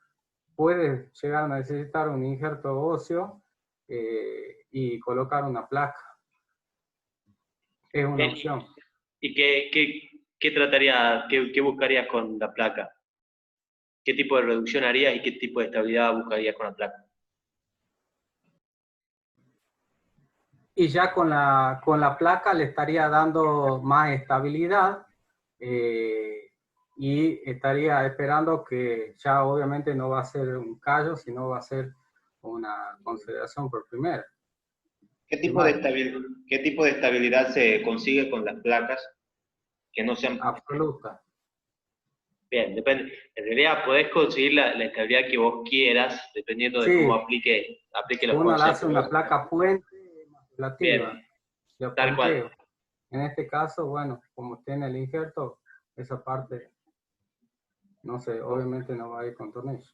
puede llegar a necesitar un injerto óseo y colocar una placa. Es una opción. ¿Y qué buscarías con la placa? ¿Qué tipo de reducción harías y qué tipo de estabilidad buscarías con la placa? Y ya con la placa le estaría dando más estabilidad y estaría esperando que ya obviamente no va a ser un callo, sino va a ser una consolidación por primera. ¿Qué tipo de estabilidad se consigue con las placas que no sean absoluta? Bien, depende. En realidad podés conseguir la estabilidad que vos quieras, dependiendo de cómo aplique los uno conceptos. le hace una placa puente relativa. Bien, tal cual. En este caso, bueno, como tiene el injerto, esa parte, no sé, obviamente no va a ir con tornillo.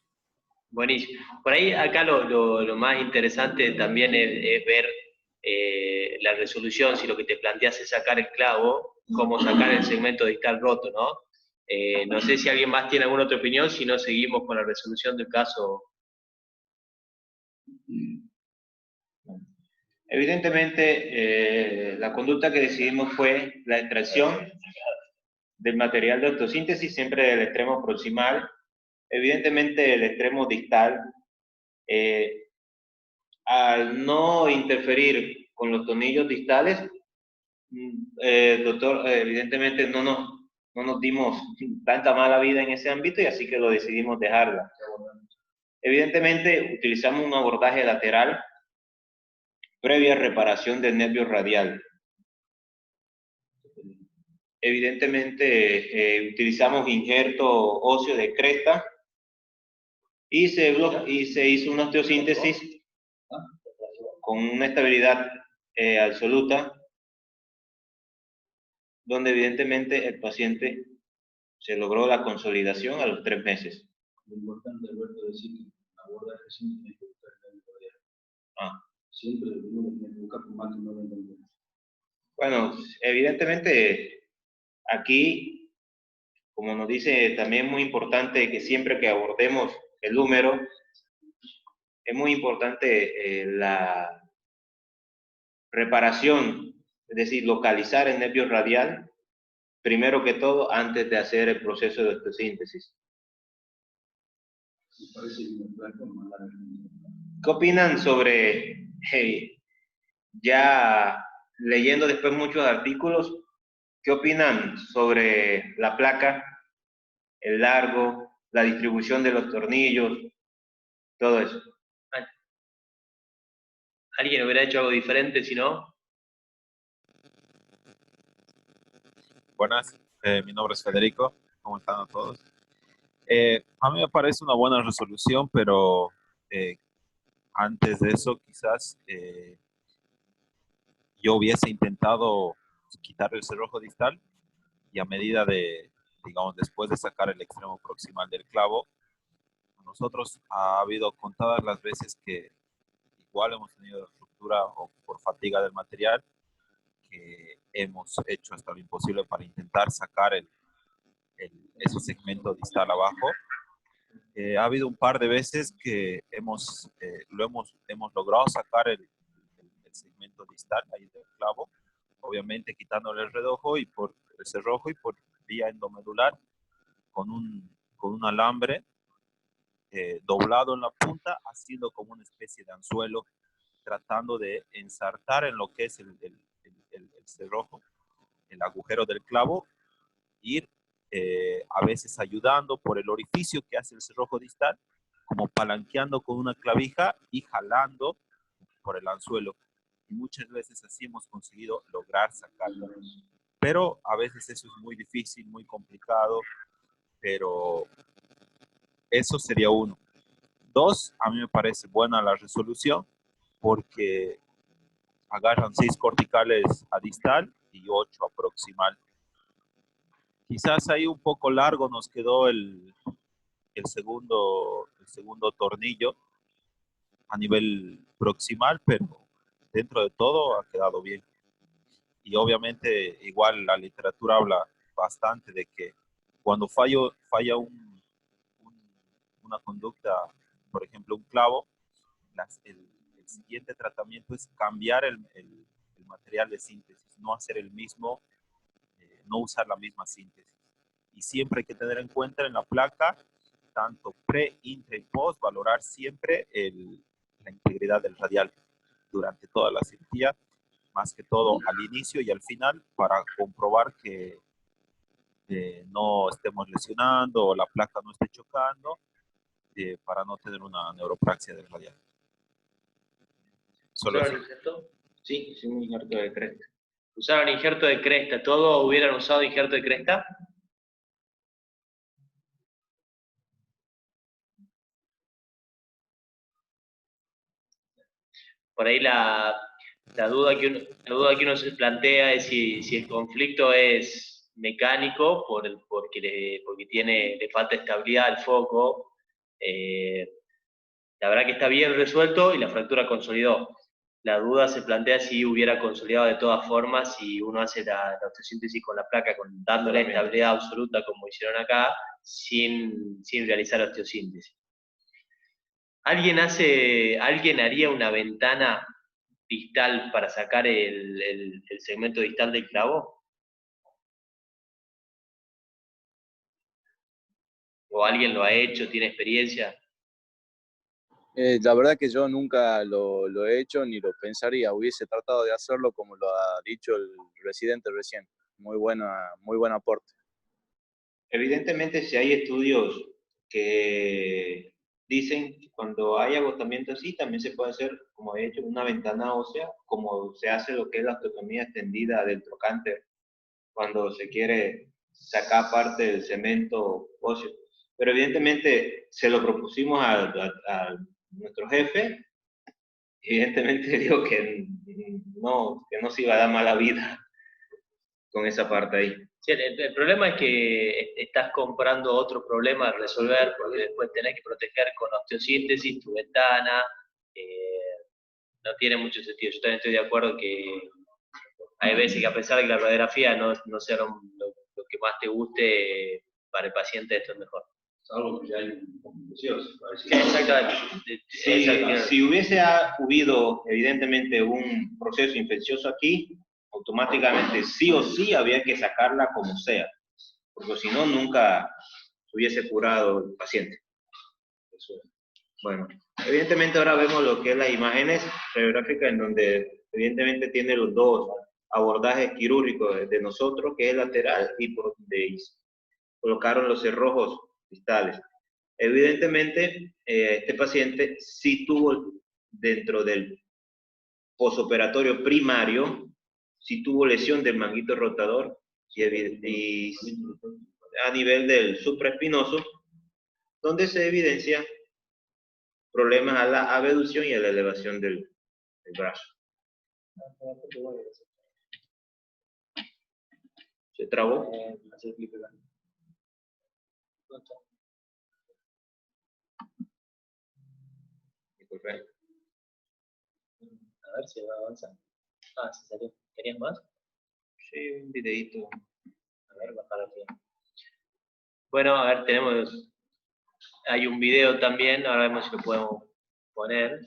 Buenísimo. Por ahí acá lo más interesante también es ver la resolución, si lo que te planteas es sacar el clavo, cómo sacar el segmento distal roto, ¿no? No sé si alguien más tiene alguna otra opinión, si no seguimos con la resolución del caso. Evidentemente, la conducta que decidimos fue la extracción del material de osteosíntesis, siempre del extremo proximal. Evidentemente, el extremo distal, al no interferir con los tornillos distales, doctor, evidentemente no nos dimos tanta mala vida en ese ámbito y así que lo decidimos dejarla. Evidentemente, utilizamos un abordaje lateral previa reparación del nervio radial. Evidentemente, utilizamos injerto óseo de cresta y se hizo una osteosíntesis con una estabilidad absoluta, donde evidentemente el paciente se logró la consolidación a los 3 meses. Lo importante, Alberto, es decir que el abordaje siempre tiene que buscar el nervio radial. Siempre uno tiene que buscar con más de 90 minutos. Bueno, evidentemente aquí, como nos dice, también es muy importante que siempre que abordemos el húmero, es muy importante la reparación, es decir, localizar el nervio radial, primero que todo, antes de hacer el proceso de osteosíntesis. Me parece que me placa más larga. ¿Qué opinan sobre, ya leyendo después muchos artículos, qué opinan sobre la placa, el largo, la distribución de los tornillos, todo eso? ¿Alguien hubiera hecho algo diferente si no? Buenas, mi nombre es Federico. ¿Cómo están a todos? A mí me parece una buena resolución, pero antes de eso quizás yo hubiese intentado quitar el cerrojo distal y a medida de digamos, después de sacar el extremo proximal del clavo, nosotros ha habido contadas las veces que igual hemos tenido ruptura o por fatiga del material, que hemos hecho hasta lo imposible para intentar sacar ese segmento distal abajo. Ha habido un par de veces que hemos logrado sacar el segmento distal ahí del clavo, obviamente quitándole el redojo y por el cerrojo y por vía endomedular con un alambre doblado en la punta, haciendo como una especie de anzuelo, tratando de ensartar en lo que es el cerrojo, el agujero del clavo, ir a veces ayudando por el orificio que hace el cerrojo distal, como palanqueando con una clavija y jalando por el anzuelo. Y muchas veces así hemos conseguido lograr sacarlo. Pero a veces eso es muy difícil, muy complicado, pero eso sería uno. Dos, a mí me parece buena la resolución porque agarran 6 corticales a distal y 8 a proximal. Quizás ahí un poco largo nos quedó el segundo tornillo a nivel proximal, pero dentro de todo ha quedado bien. Y obviamente igual la literatura habla bastante de que cuando falla una conducta, por ejemplo un clavo, el siguiente tratamiento es cambiar el material de síntesis, no hacer el mismo, no usar la misma síntesis. Y siempre hay que tener en cuenta en la placa, tanto pre, intra y post, valorar siempre la integridad del radial durante toda la cirugía, más que todo al inicio y al final, para comprobar que no estemos lesionando o la placa no esté chocando, para no tener una neuropraxia del radial. ¿Usaron injerto? Sí, sí, un injerto de cresta. ¿Usaron injerto de cresta? ¿Todos hubieran usado injerto de cresta? Por ahí la duda que uno se plantea es si el conflicto es mecánico porque le falta estabilidad al foco. La verdad que está bien resuelto y la fractura consolidó. La duda se plantea si hubiera consolidado de todas formas, si uno hace la osteosíntesis con la placa, dándole estabilidad absoluta como hicieron acá, sin realizar osteosíntesis. ¿Alguien haría una ventana distal para sacar el segmento distal del clavo? ¿O alguien lo ha hecho, tiene experiencia? La verdad que yo nunca lo he hecho ni lo pensaría. Hubiese tratado de hacerlo como lo ha dicho el residente recién. Muy buen aporte. Evidentemente, si hay estudios que dicen que cuando hay agotamiento así, también se puede hacer, como he hecho, una ventana ósea, como se hace lo que es la osteotomía extendida del trocánter, cuando se quiere sacar parte del cemento óseo. Pero evidentemente se lo propusimos a nuestro jefe, evidentemente dijo que no se iba a dar mala vida con esa parte ahí. Sí, el problema es que estás comprando otro problema a resolver, porque después tenés que proteger con osteosíntesis tu ventana. No tiene mucho sentido. Yo también estoy de acuerdo que hay veces que a pesar de que la radiografía no sea lo que más te guste, para el paciente esto es mejor. Salvo que ya hay complicaciones. Exactamente. Si hubiese habido evidentemente un proceso infeccioso aquí, automáticamente sí o sí había que sacarla como sea, porque si no nunca hubiese curado el paciente. Eso. Bueno, evidentemente ahora vemos lo que es las imágenes radiográficas en donde evidentemente tiene los dos abordajes quirúrgicos de nosotros, que es lateral y por donde colocaron los cerrojos distales. Evidentemente, este paciente sí tuvo dentro del posoperatorio primario, sí tuvo lesión del manguito rotador y a nivel del supraespinoso, donde se evidencia problemas a la abducción y a la elevación del brazo. ¿Se trabó? Disculpe. A ver si va a avanzar. Ah, se salió. ¿Querías más? Sí, un videito. A ver, bajar aquí. Bueno, a ver, tenemos... Hay un video también, ahora vemos si lo podemos poner.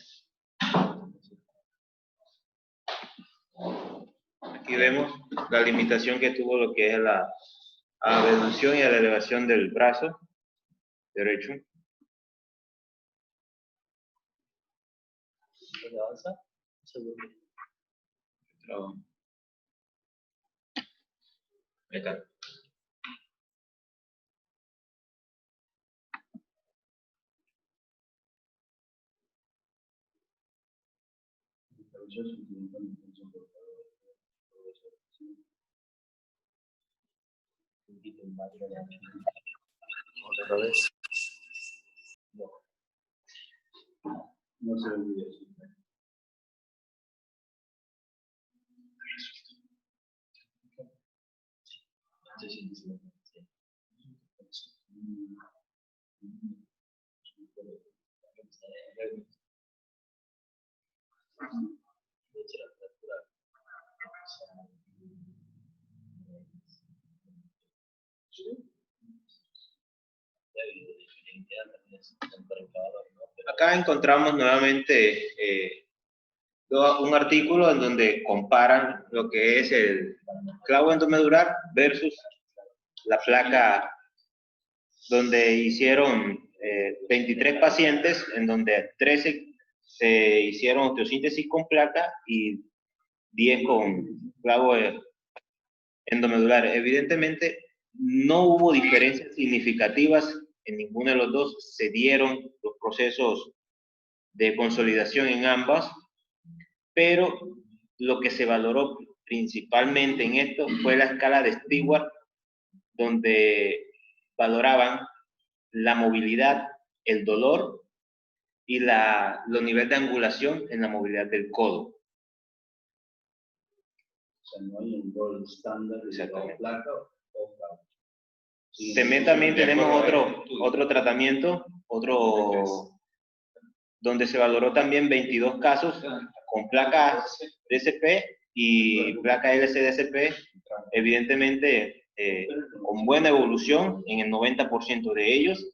Aquí vemos la limitación que tuvo lo que es la abducción y la elevación del brazo derecho. ¿Dónde avanza? Un segundo. Ahí está. Otra vez. No se olvide. Acá encontramos nuevamente un artículo en donde comparan lo que es el clavo endomedular versus la placa, donde hicieron 23 pacientes, en donde 13 se hicieron osteosíntesis con placa y 10 con clavo endomedular. Evidentemente, no hubo diferencias significativas en ninguno de los dos, se dieron los procesos de consolidación en ambas, pero lo que se valoró principalmente en esto fue la escala de Stewart, donde valoraban la movilidad, el dolor y los niveles de angulación en la movilidad del codo. O sea, no hay un rol estándar de placa o clavo. Sí, También tenemos otro tratamiento, donde se valoró también 22 casos con placa DSP y placa LC-DSP, evidentemente con buena evolución en el 90% de ellos.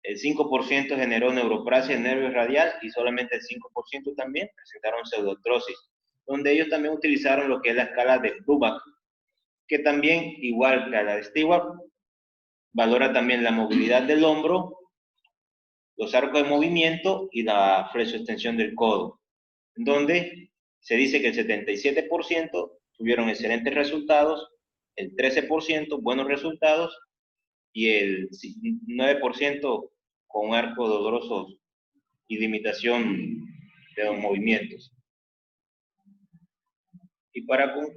El 5% generó neuroplasia en nervio radial y solamente el 5% también presentaron pseudoartrosis, donde ellos también utilizaron lo que es la escala de Bruback, que también, igual que la de Stewart, valora también la movilidad del hombro, los arcos de movimiento y la flexoextensión del codo, donde se dice que el 77% tuvieron excelentes resultados, el 13% buenos resultados y el 9% con arcos dolorosos y limitación de los movimientos. Y bueno,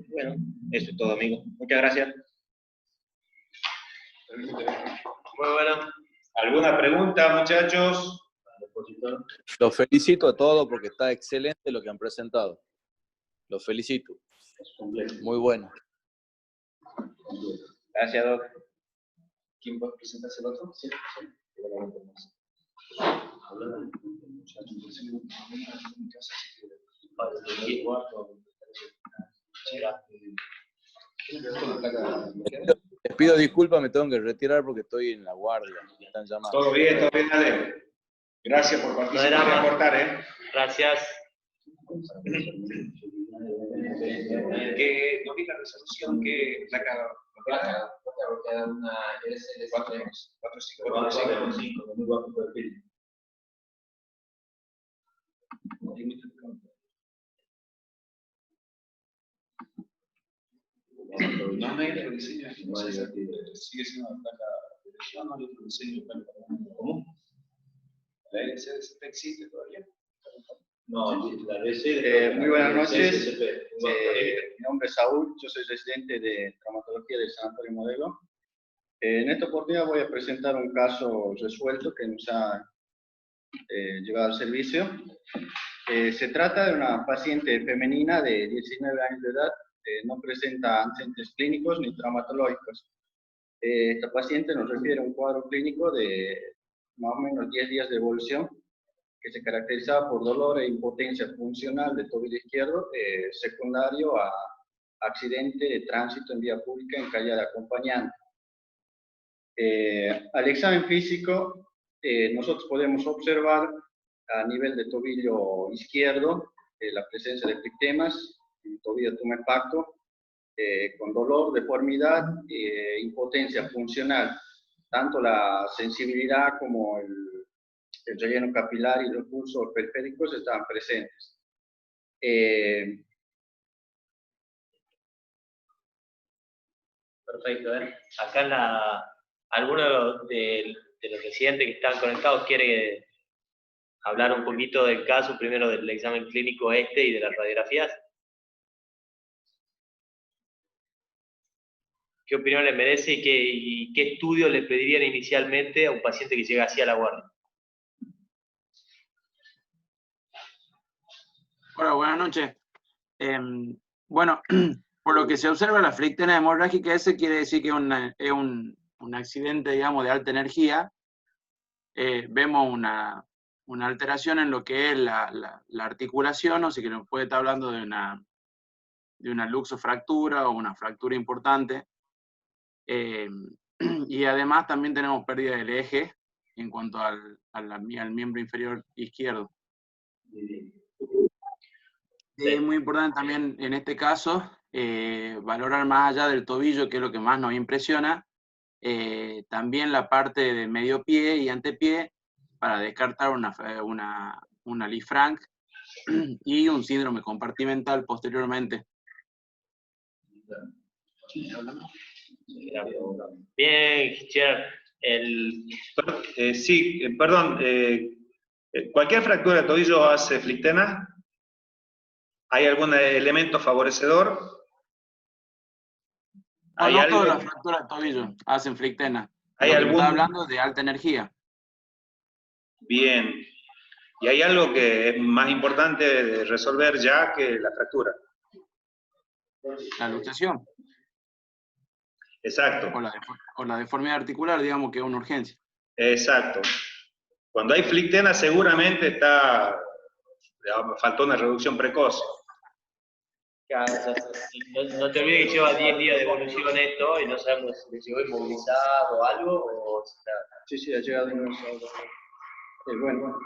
eso es todo, amigos. Muchas gracias. Muy bueno. ¿Alguna pregunta, muchachos? Los felicito a todos porque está excelente lo que han presentado. Los felicito. Muy bueno. Gracias, Doc. ¿Quién va a presentarse el otro? Sí. Les pido disculpas, me tengo que retirar porque estoy en la guardia. Me están llamando. Todo bien, dale. Gracias por participar y aportar, Gracias. Que no vi la resolución que placa una LCD 4.5. Muy bajo perfil. No hay otro diseño, sigue siendo una placa de lesión, no hay otro diseño de placa común. ¿La LCD existe todavía? No, la DC. Muy buenas noches. Mi nombre es Saúl, yo soy residente de traumatología del Sanatorio Modelo. En esta oportunidad voy a presentar un caso resuelto que nos ha llevado al servicio. Se trata de una paciente femenina de 19 años de edad, no presenta antecedentes clínicos ni traumatológicos. Esta paciente nos refiere a un cuadro clínico de más o menos 10 días de evolución, que se caracterizaba por dolor e impotencia funcional del tobillo izquierdo, secundario a accidente de tránsito en vía pública en calle de acompañante. Al examen físico, nosotros podemos observar a nivel de tobillo izquierdo la presencia de ectemas, tobillo tumefacto, con dolor, deformidad, impotencia funcional. Tanto la sensibilidad como el relleno capilar y los pulsos periféricos estaban presentes. Perfecto. Acá alguno de los residentes que están conectados quiere hablar un poquito del caso, primero del examen clínico y de las radiografías. ¿Qué opinión le merece y qué estudio le pedirían inicialmente a un paciente que llega así a la guardia? Hola, buenas noches. Bueno, por lo que se observa, la flictena hemorrágica, ese quiere decir que es un accidente, digamos, de alta energía. Vemos una alteración en lo que es la articulación, o sea que nos puede estar hablando de una luxofractura o una fractura importante. Y además también tenemos pérdida del eje en cuanto al miembro inferior izquierdo. Es muy importante también en este caso valorar más allá del tobillo, que es lo que más nos impresiona, también la parte de medio pie y antepié para descartar una Lee-Frank y un síndrome compartimental posteriormente. Bien, Gerard. Sí, perdón. ¿Cualquier fractura de tobillo hace flictena? ¿Hay algún elemento favorecedor? No todas las fracturas de tobillo hacen flictena. ¿Hay algún... Está hablando de alta energía. Bien. ¿Y hay algo que es más importante de resolver ya que la fractura? La luxación. Exacto. O la deformidad articular, digamos que es una urgencia. Exacto. Cuando hay flictena seguramente faltó una reducción precoz. No te olvides que lleva 10 días de evolución esto y no sabemos si le llegó inmovilizado o algo. O sea, sí, ha llegado inmovilizado. Bueno.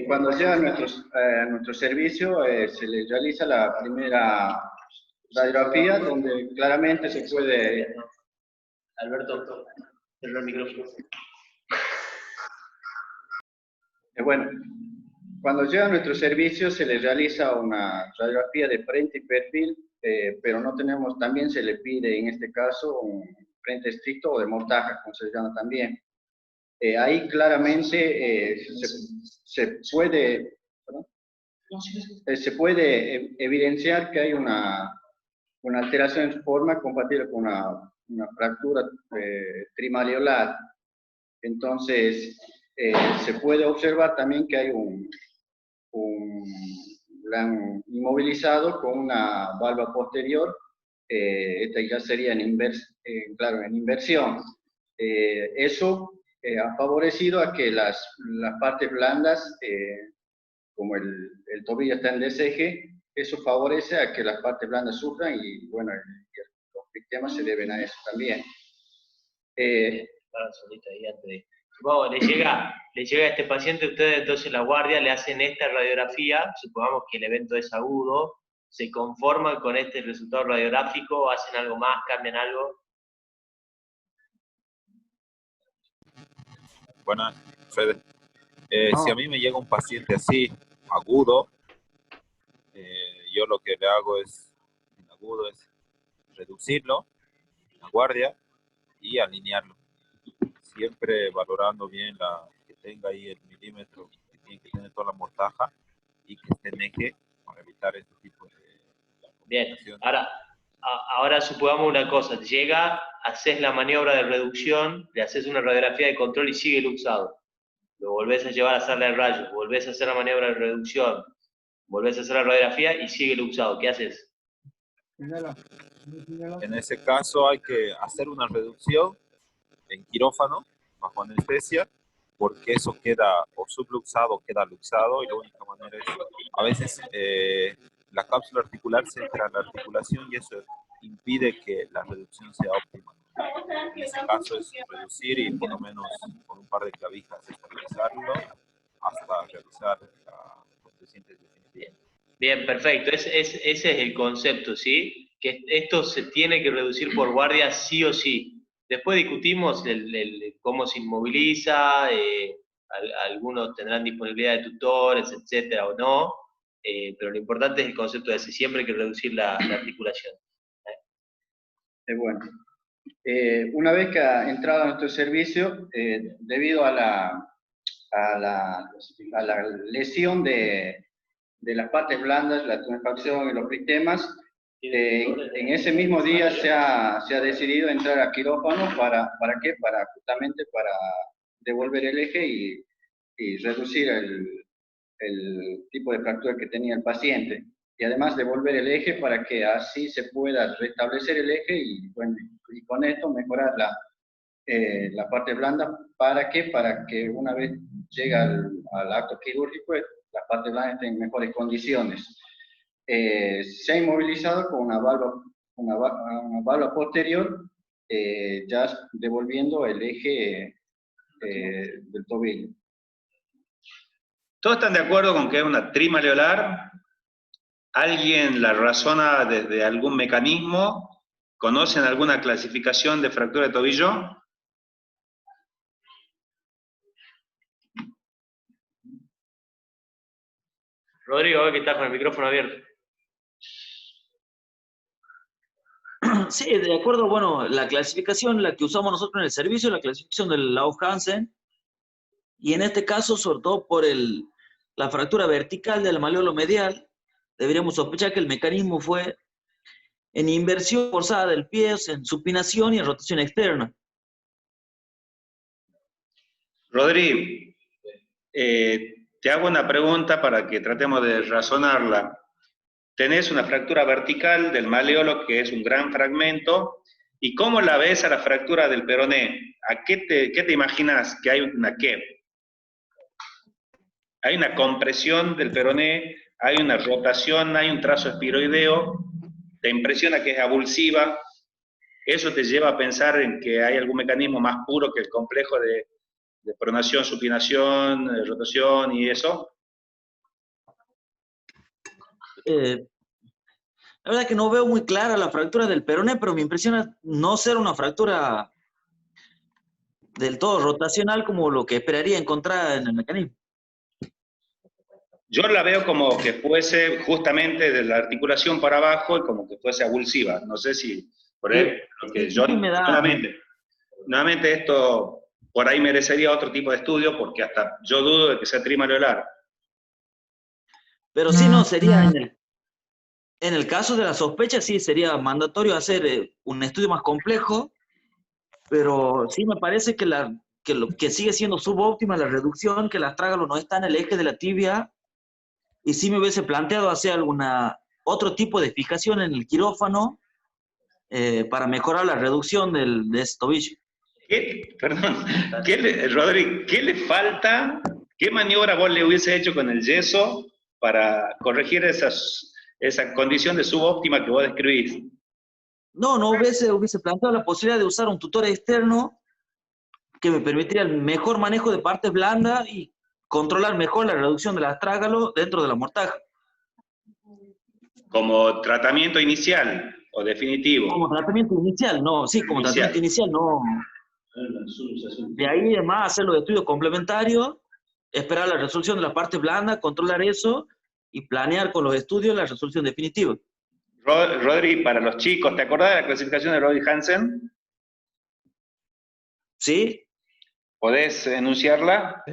Cuando llega a nuestro servicio, se le realiza la primera radiografía, donde claramente se puede... Alberto, cierra el micrófono. Bueno, cuando llega a nuestro servicio se le realiza una radiografía de frente y perfil, pero no tenemos, también se le pide en este caso un frente estricto o de mortaja, como se llama también. Ahí claramente se puede evidenciar que hay una alteración en su forma compatible con una fractura trimaleolar. Entonces, se puede observar también que hay un gran inmovilizado con una valva posterior. Esta ya sería en inversión. Eso ha favorecido a que las partes blandas, como el tobillo está en deseje, eso favorece a que las partes blandas sufran y bueno, los sistemas se deben a eso también. Supongamos, le llega a este paciente, ustedes entonces en la guardia le hacen esta radiografía, supongamos que el evento es agudo, se conforman con este resultado radiográfico, hacen algo más, cambian algo. Buenas, Fede. Si a mí me llega un paciente así, agudo, yo lo que le hago es reducirlo en la guardia y alinearlo. Siempre valorando bien que tenga ahí el milímetro, que tiene que tener toda la mortaja y que esté en eje para evitar este tipo de... Bien, ahora supongamos una cosa, llega, haces la maniobra de reducción, le haces una radiografía de control y sigue luxado. Lo volvés a llevar a hacerle el rayo, volvés a hacer la maniobra de reducción, volvés a hacer la radiografía y sigue luxado. ¿Qué haces? En ese caso hay que hacer una reducción en quirófano, bajo anestesia, porque eso queda o subluxado o queda luxado, y la única manera es, a veces la cápsula articular se entra en la articulación y eso impide que la reducción sea óptima. En ese caso es reducir y por lo menos con un par de clavijas estabilizarlo hasta realizar los crecientes definitivos. Bien, perfecto. Ese es el concepto, ¿sí? Que esto se tiene que reducir por guardia sí o sí. Después discutimos cómo se inmoviliza, algunos tendrán disponibilidad de tutores, etcétera, o no, pero lo importante es el concepto de ese, siempre hay que reducir la articulación. Bueno, una vez que ha entrado a nuestro servicio, debido a la lesión de las partes blandas, la tumefacción y los critemas, en ese mismo día se ha decidido entrar a quirófano. ¿Para qué? Justamente para devolver el eje y reducir el tipo de fractura que tenía el paciente. Y además devolver el eje para que así se pueda restablecer el eje y, bueno, y con esto mejorar la parte blanda. ¿Para qué? Para que una vez llega al acto quirúrgico, la parte blanda esté en mejores condiciones. Se ha inmovilizado con una válvula posterior, ya devolviendo el eje del tobillo. ¿Todos están de acuerdo con que es una trimaleolar? ¿Alguien la razona desde algún mecanismo? ¿Conocen alguna clasificación de fractura de tobillo? Rodrigo, que estás con el micrófono abierto. Sí, de acuerdo, bueno, la clasificación, la que usamos nosotros en el servicio, la clasificación del Lauf-Hansen, y en este caso, sobre todo por la fractura vertical del maleolo medial, deberíamos sospechar que el mecanismo fue en inversión forzada del pie, en supinación y en rotación externa. Rodri, te hago una pregunta para que tratemos de razonarla. Tenés una fractura vertical del maleolo, que es un gran fragmento, ¿y cómo la ves a la fractura del peroné? ¿Qué te imaginas que hay una qué? Hay una compresión del peroné, hay una rotación, hay un trazo espiroideo, te impresiona que es avulsiva, eso te lleva a pensar en que hay algún mecanismo más puro que el complejo de pronación, supinación, rotación y eso. La verdad que no veo muy clara la fractura del peroné, pero me impresiona no ser una fractura del todo rotacional como lo que esperaría encontrar en el mecanismo. Yo la veo como que fuese justamente de la articulación para abajo y como que fuese avulsiva. No sé si, por ahí, lo que yo, nuevamente esto por ahí merecería otro tipo de estudio, porque hasta yo dudo de que sea trimaleolar. Pero sí, no, sería en el caso de la sospecha, sí, sería mandatorio hacer un estudio más complejo, pero sí me parece que lo que sigue siendo subóptima la reducción, que el astrágalo no está en el eje de la tibia, y sí me hubiese planteado hacer otro tipo de fijación en el quirófano para mejorar la reducción de ese tobillo. Perdón, Rodri, ¿qué le falta? ¿Qué maniobra vos le hubiese hecho con el yeso para corregir esa condición de subóptima que vos describís? No hubiese planteado la posibilidad de usar un tutor externo que me permitiría el mejor manejo de partes blandas y controlar mejor la reducción del astrágalo dentro de la mortaja. ¿Como tratamiento inicial o definitivo? Como tratamiento inicial, no, sí, como tratamiento inicial, no. De ahí, además, hacer los estudios complementarios, esperar la resolución de la parte blanda, controlar eso y planear con los estudios la resolución definitiva. Rodri, para los chicos, ¿te acordás de la clasificación de Rodri Hansen? Sí. ¿Podés enunciarla?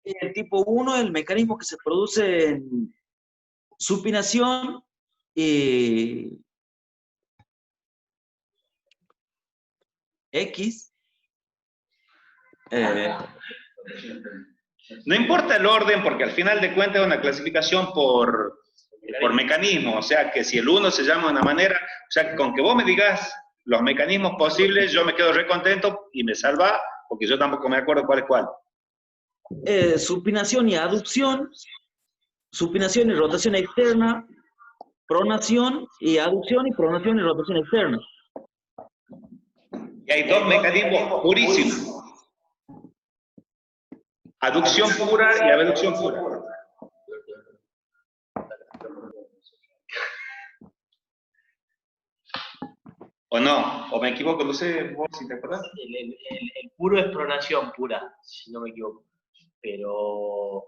El tipo 1 es el mecanismo que se produce en supinación y X. No importa el orden, porque al final de cuentas es una clasificación por por mecanismo, o sea que si el uno se llama de una manera, o sea con que vos me digas los mecanismos posibles, yo me quedo recontento y me salva, porque yo tampoco me acuerdo cuál es cuál. Supinación y aducción, supinación y rotación externa, pronación y aducción y pronación y rotación externa. Y hay dos mecanismos purísimos. Aducción pura y abducción pura. ¿O no? ¿O me equivoco? No sé, vos si te acordás. El puro es pronación pura, si no me equivoco. Pero,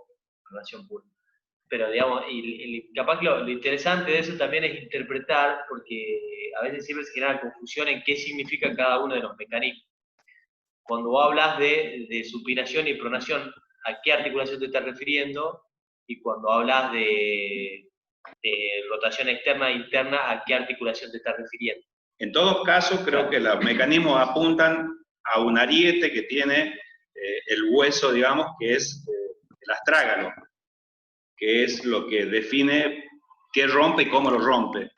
pronación pura. Pero, digamos, capaz que lo interesante de eso también es interpretar, porque a veces siempre se genera confusión en qué significa cada uno de los mecanismos. Cuando vos hablas de supinación y pronación, ¿a qué articulación te estás refiriendo? Y cuando hablas de rotación externa e interna, ¿a qué articulación te estás refiriendo? En todos casos, creo que los mecanismos apuntan a un ariete que tiene el hueso, digamos, que es el astrágalo, que es lo que define qué rompe y cómo lo rompe.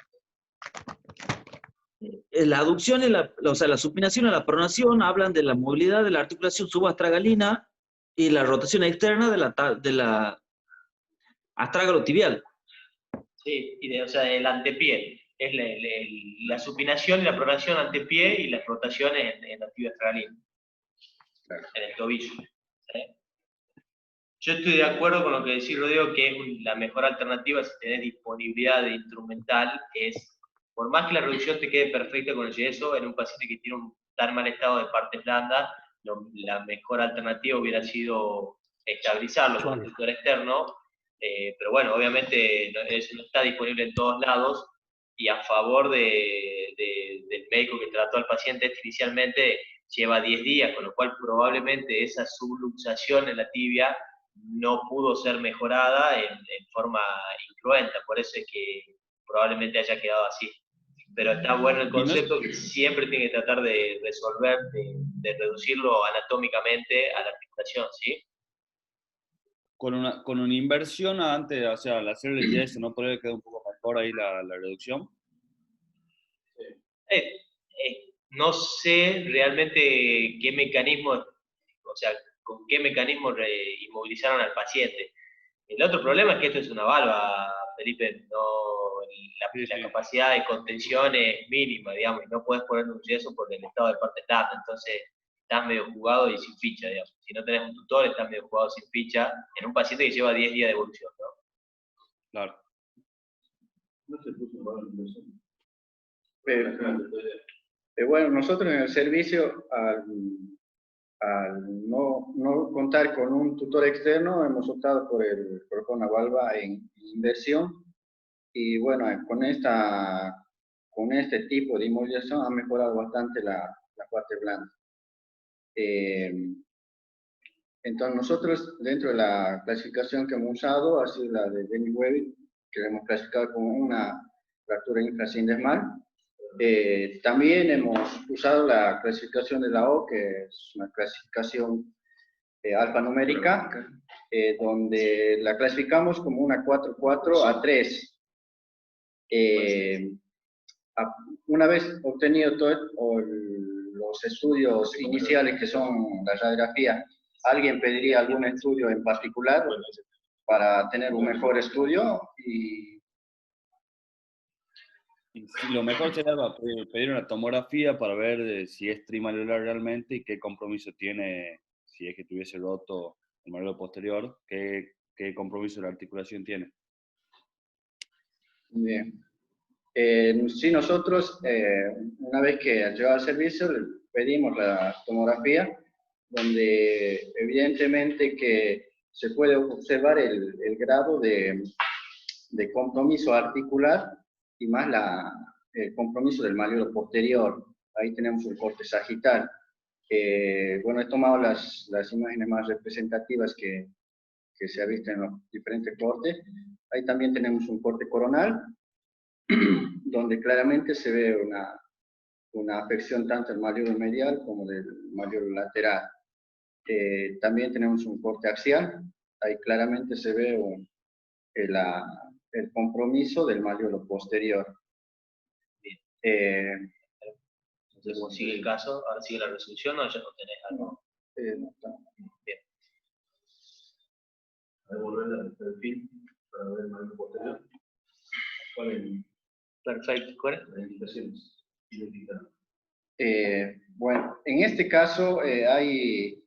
La aducción, o sea, la supinación y la pronación hablan de la movilidad de la articulación subastragalina y la rotación externa de la astrágalo tibial. Sí, o sea, el antepié. Es la supinación y la pronación antepié y la flotación en la tibia astralina, en el tobillo. ¿Sí? Yo estoy de acuerdo con lo que decís, Rodrigo, que es la mejor alternativa si tenés disponibilidad de instrumental, es, por más que la reducción te quede perfecta con el yeso, en un paciente que tiene un tan mal estado de partes blandas, la mejor alternativa hubiera sido estabilizarlo con un tutor externo, pero bueno, obviamente eso no está disponible en todos lados, y a favor del médico que trató al paciente inicialmente lleva 10 días, con lo cual probablemente esa subluxación en la tibia no pudo ser mejorada en forma incruenta, por eso es que probablemente haya quedado así. Pero está bueno el concepto que siempre tiene que tratar de resolver, de reducirlo anatómicamente a la articulación, ¿sí? Con una inversión antes, o sea, al hacer el yeso, ¿no podría quedar un poco mejor ahí la reducción? No sé realmente qué mecanismo, o sea, con qué mecanismo inmovilizaron al paciente. El otro problema es que esto es una valva, Felipe, la capacidad de contención es mínima, digamos, y no puedes poner un yeso por el estado de parte blanda, entonces estás medio jugado y sin ficha, digamos. Si no tenés un tutor, estás medio jugado sin ficha en un paciente que lleva 10 días de evolución, ¿no? Claro. No se puso mal la inversión. Bueno, nosotros en el servicio, al no contar con un tutor externo, hemos optado por una valva en inversión. Y bueno, con este tipo de inmovilización ha mejorado bastante la parte blanda. Entonces nosotros, dentro de la clasificación que hemos usado, ha sido la de Denny Webbing, que la hemos clasificado como una fractura infrasindesmal. También hemos usado la clasificación de la O, que es una clasificación alfanumérica, donde la clasificamos como una 4-4 a 3. Una vez obtenido todos los estudios iniciales, que son la radiografía, ¿alguien pediría algún estudio en particular para tener un mejor estudio? Y lo mejor sería pedir una tomografía para ver si es trimalular realmente y qué compromiso tiene, si es que tuviese roto el malulo posterior, qué compromiso de la articulación tiene. Bien. Sí, nosotros, una vez que ha llegado al servicio, le pedimos la tomografía, donde evidentemente que se puede observar el grado de compromiso articular y más el compromiso del malulo posterior. Ahí tenemos el corte sagital. Bueno, he tomado las imágenes más representativas que se ha visto en los diferentes cortes. Ahí también tenemos un corte coronal, donde claramente se ve una afección tanto del malulo medial como del malulo lateral. También tenemos un corte axial, ahí claramente se ve el compromiso del maleolo posterior. Entonces, como sigue el caso, ahora sigue la resolución o ya no tenés algo. No está. Bien. A devolver el perfil para ver el maleolo posterior. ¿Cuál es? Perfecto. ¿Cuál es? Las indicaciones. Identificar. Bueno, en este caso hay...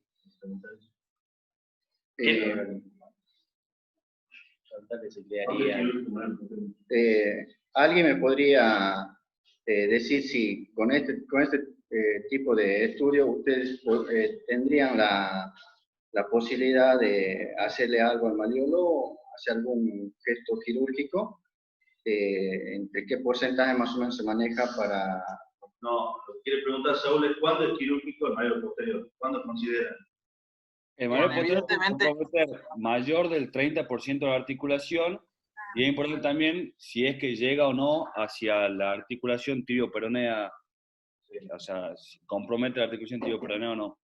¿alguien me podría decir si con este tipo de estudio ustedes tendrían la posibilidad de hacerle algo al maleolo, hacer algún gesto quirúrgico? ¿Entre qué porcentaje más o menos se maneja para...? No, lo que quiere preguntar Saúl es cuándo es quirúrgico el maleolo posterior, cuándo consideran. El maleolo posterior evidentemente- puede ser mayor del 30% de la articulación, y es importante también si es que llega o no hacia la articulación tibio-peronea, o sea, si compromete la articulación tibio-peronea o no.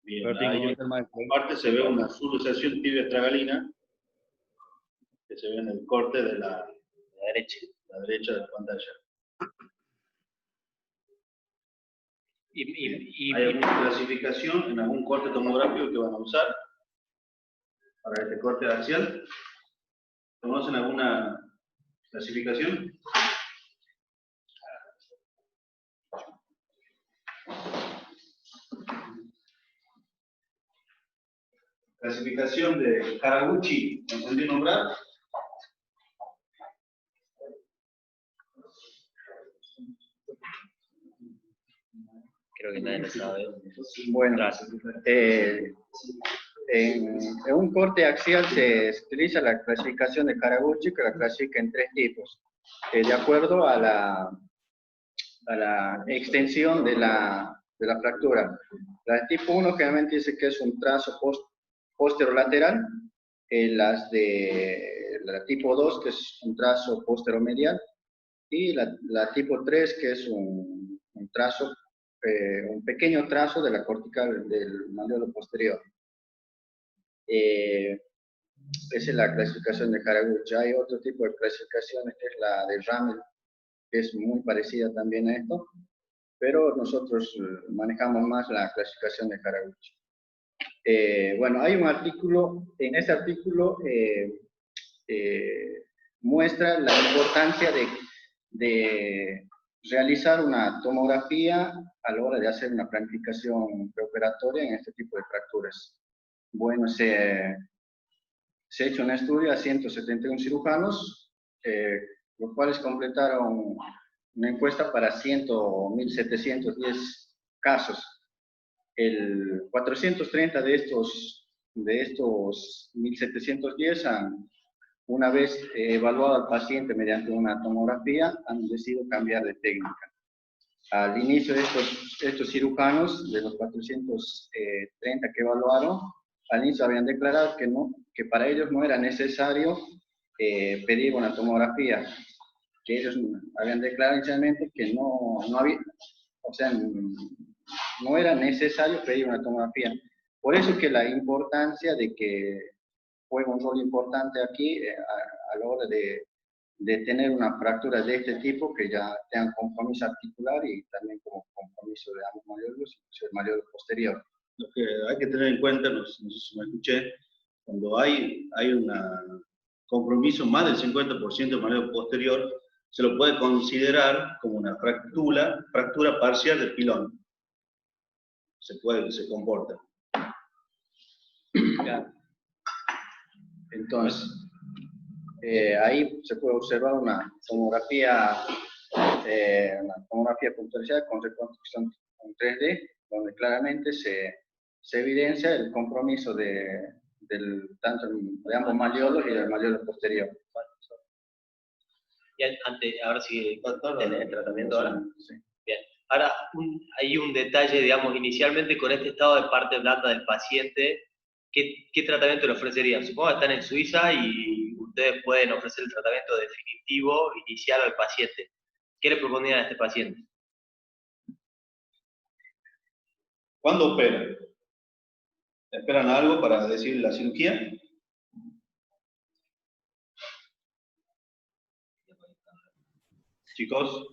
Bien, Pero tiene que ahí cometer más de aparte se ve una subluxación tibio-estragalina que se ve en el corte de la derecha de la pantalla. ¿Hay alguna clasificación en algún corte tomográfico que van a usar para este corte axial? ¿Conocen alguna clasificación? Clasificación de Haraguchi, ¿me entendí nombrar? Creo que nadie lo sabe. Bueno, en un corte axial se utiliza la clasificación de Haraguchi, que la clasifica en 3 tipos, de acuerdo a la extensión de la fractura. La tipo 1 generalmente dice que es un trazo posterolateral, las de la tipo 2 que es un trazo posteromedial, y la tipo 3 que es un trazo, un pequeño trazo de la cortical del maleolo posterior. Esa es la clasificación de Haraguchi. Hay otro tipo de clasificaciones que es la de Ramel, que es muy parecida también a esto, pero nosotros manejamos más la clasificación de Haraguchi. Bueno, hay un artículo, en ese artículo muestra la importancia de realizar una tomografía a la hora de hacer una planificación preoperatoria en este tipo de fracturas. Bueno, se ha hecho un estudio a 171 cirujanos, los cuales completaron una encuesta para 1.710 casos. 430 de estos 1.710 una vez evaluado al paciente mediante una tomografía, han decidido cambiar de técnica. Al inicio de estos cirujanos, de los 430 que evaluaron, al inicio habían declarado que para ellos no era necesario pedir una tomografía, que ellos habían declarado inicialmente que no había, o sea, no era necesario pedir una tomografía. Por eso que la importancia de que juega un rol importante aquí a la hora de tener una fractura de este tipo que ya tengan compromiso articular y también como compromiso de ambos maleolos, incluso el maleolo posterior. Lo que hay que tener en cuenta, no sé si me escuché, cuando hay un compromiso más del 50% del maleolo posterior, se lo puede considerar como una fractura parcial del pilón. Se comporta. Entonces, ahí se puede observar una tomografía puntualizada con reconstrucción en 3D, donde claramente se evidencia el compromiso tanto de ambos maleolos y del maleolo posterior. Y ahora sí, el tratamiento ahora. Sí. Bien. Ahora, hay un detalle, digamos, inicialmente con este estado de parte blanda del paciente, ¿qué tratamiento le ofrecerían? Supongo que están en Suiza y ustedes pueden ofrecer el tratamiento definitivo, inicial al paciente. ¿Qué le propondrían a este paciente? ¿Cuándo operan? ¿Esperan algo para decir la cirugía? chicos.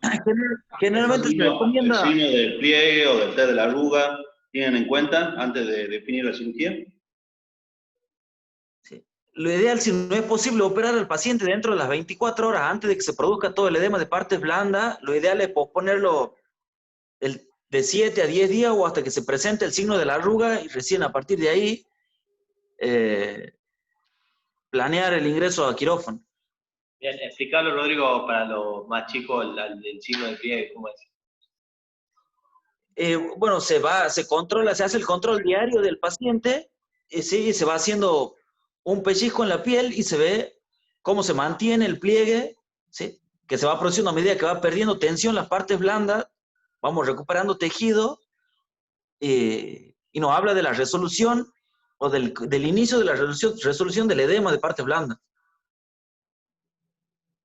Generalmente se ¿El recomienda... signo del pliegue o del test de la arruga tienen en cuenta antes de definir la cirugía? Lo ideal, si no es posible operar al paciente dentro de las 24 horas antes de que se produzca todo el edema de partes blandas, lo ideal es posponerlo de 7 a 10 días o hasta que se presente el signo de la arruga y recién a partir de ahí planear el ingreso a quirófano. Bien, explicarlo, Rodrigo, para los más chicos, el signo de pliegue, ¿cómo es? Bueno, se controla, se hace el control diario del paciente, sí, se va haciendo un pellizco en la piel y se ve cómo se mantiene el pliegue, ¿sí? Que se va produciendo a medida que va perdiendo tensión las partes blandas, vamos recuperando tejido, y nos habla de la resolución o del inicio de la resolución del edema de partes blandas.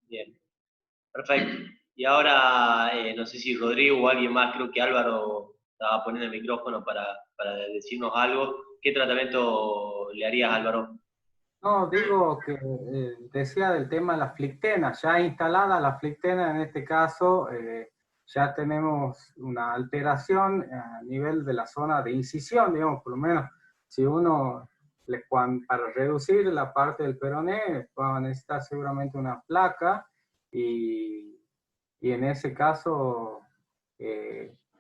Bien, perfecto. Y ahora, no sé si Rodrigo o alguien más, creo que Álvaro estaba poniendo el micrófono para decirnos algo. ¿Qué tratamiento le harías, Álvaro? No, digo que decía del tema de la flictena, ya instalada la flictena en este caso, ya tenemos una alteración a nivel de la zona de incisión, digamos, por lo menos, si uno, para reducir la parte del peroné, va a necesitar seguramente una placa, y en ese caso,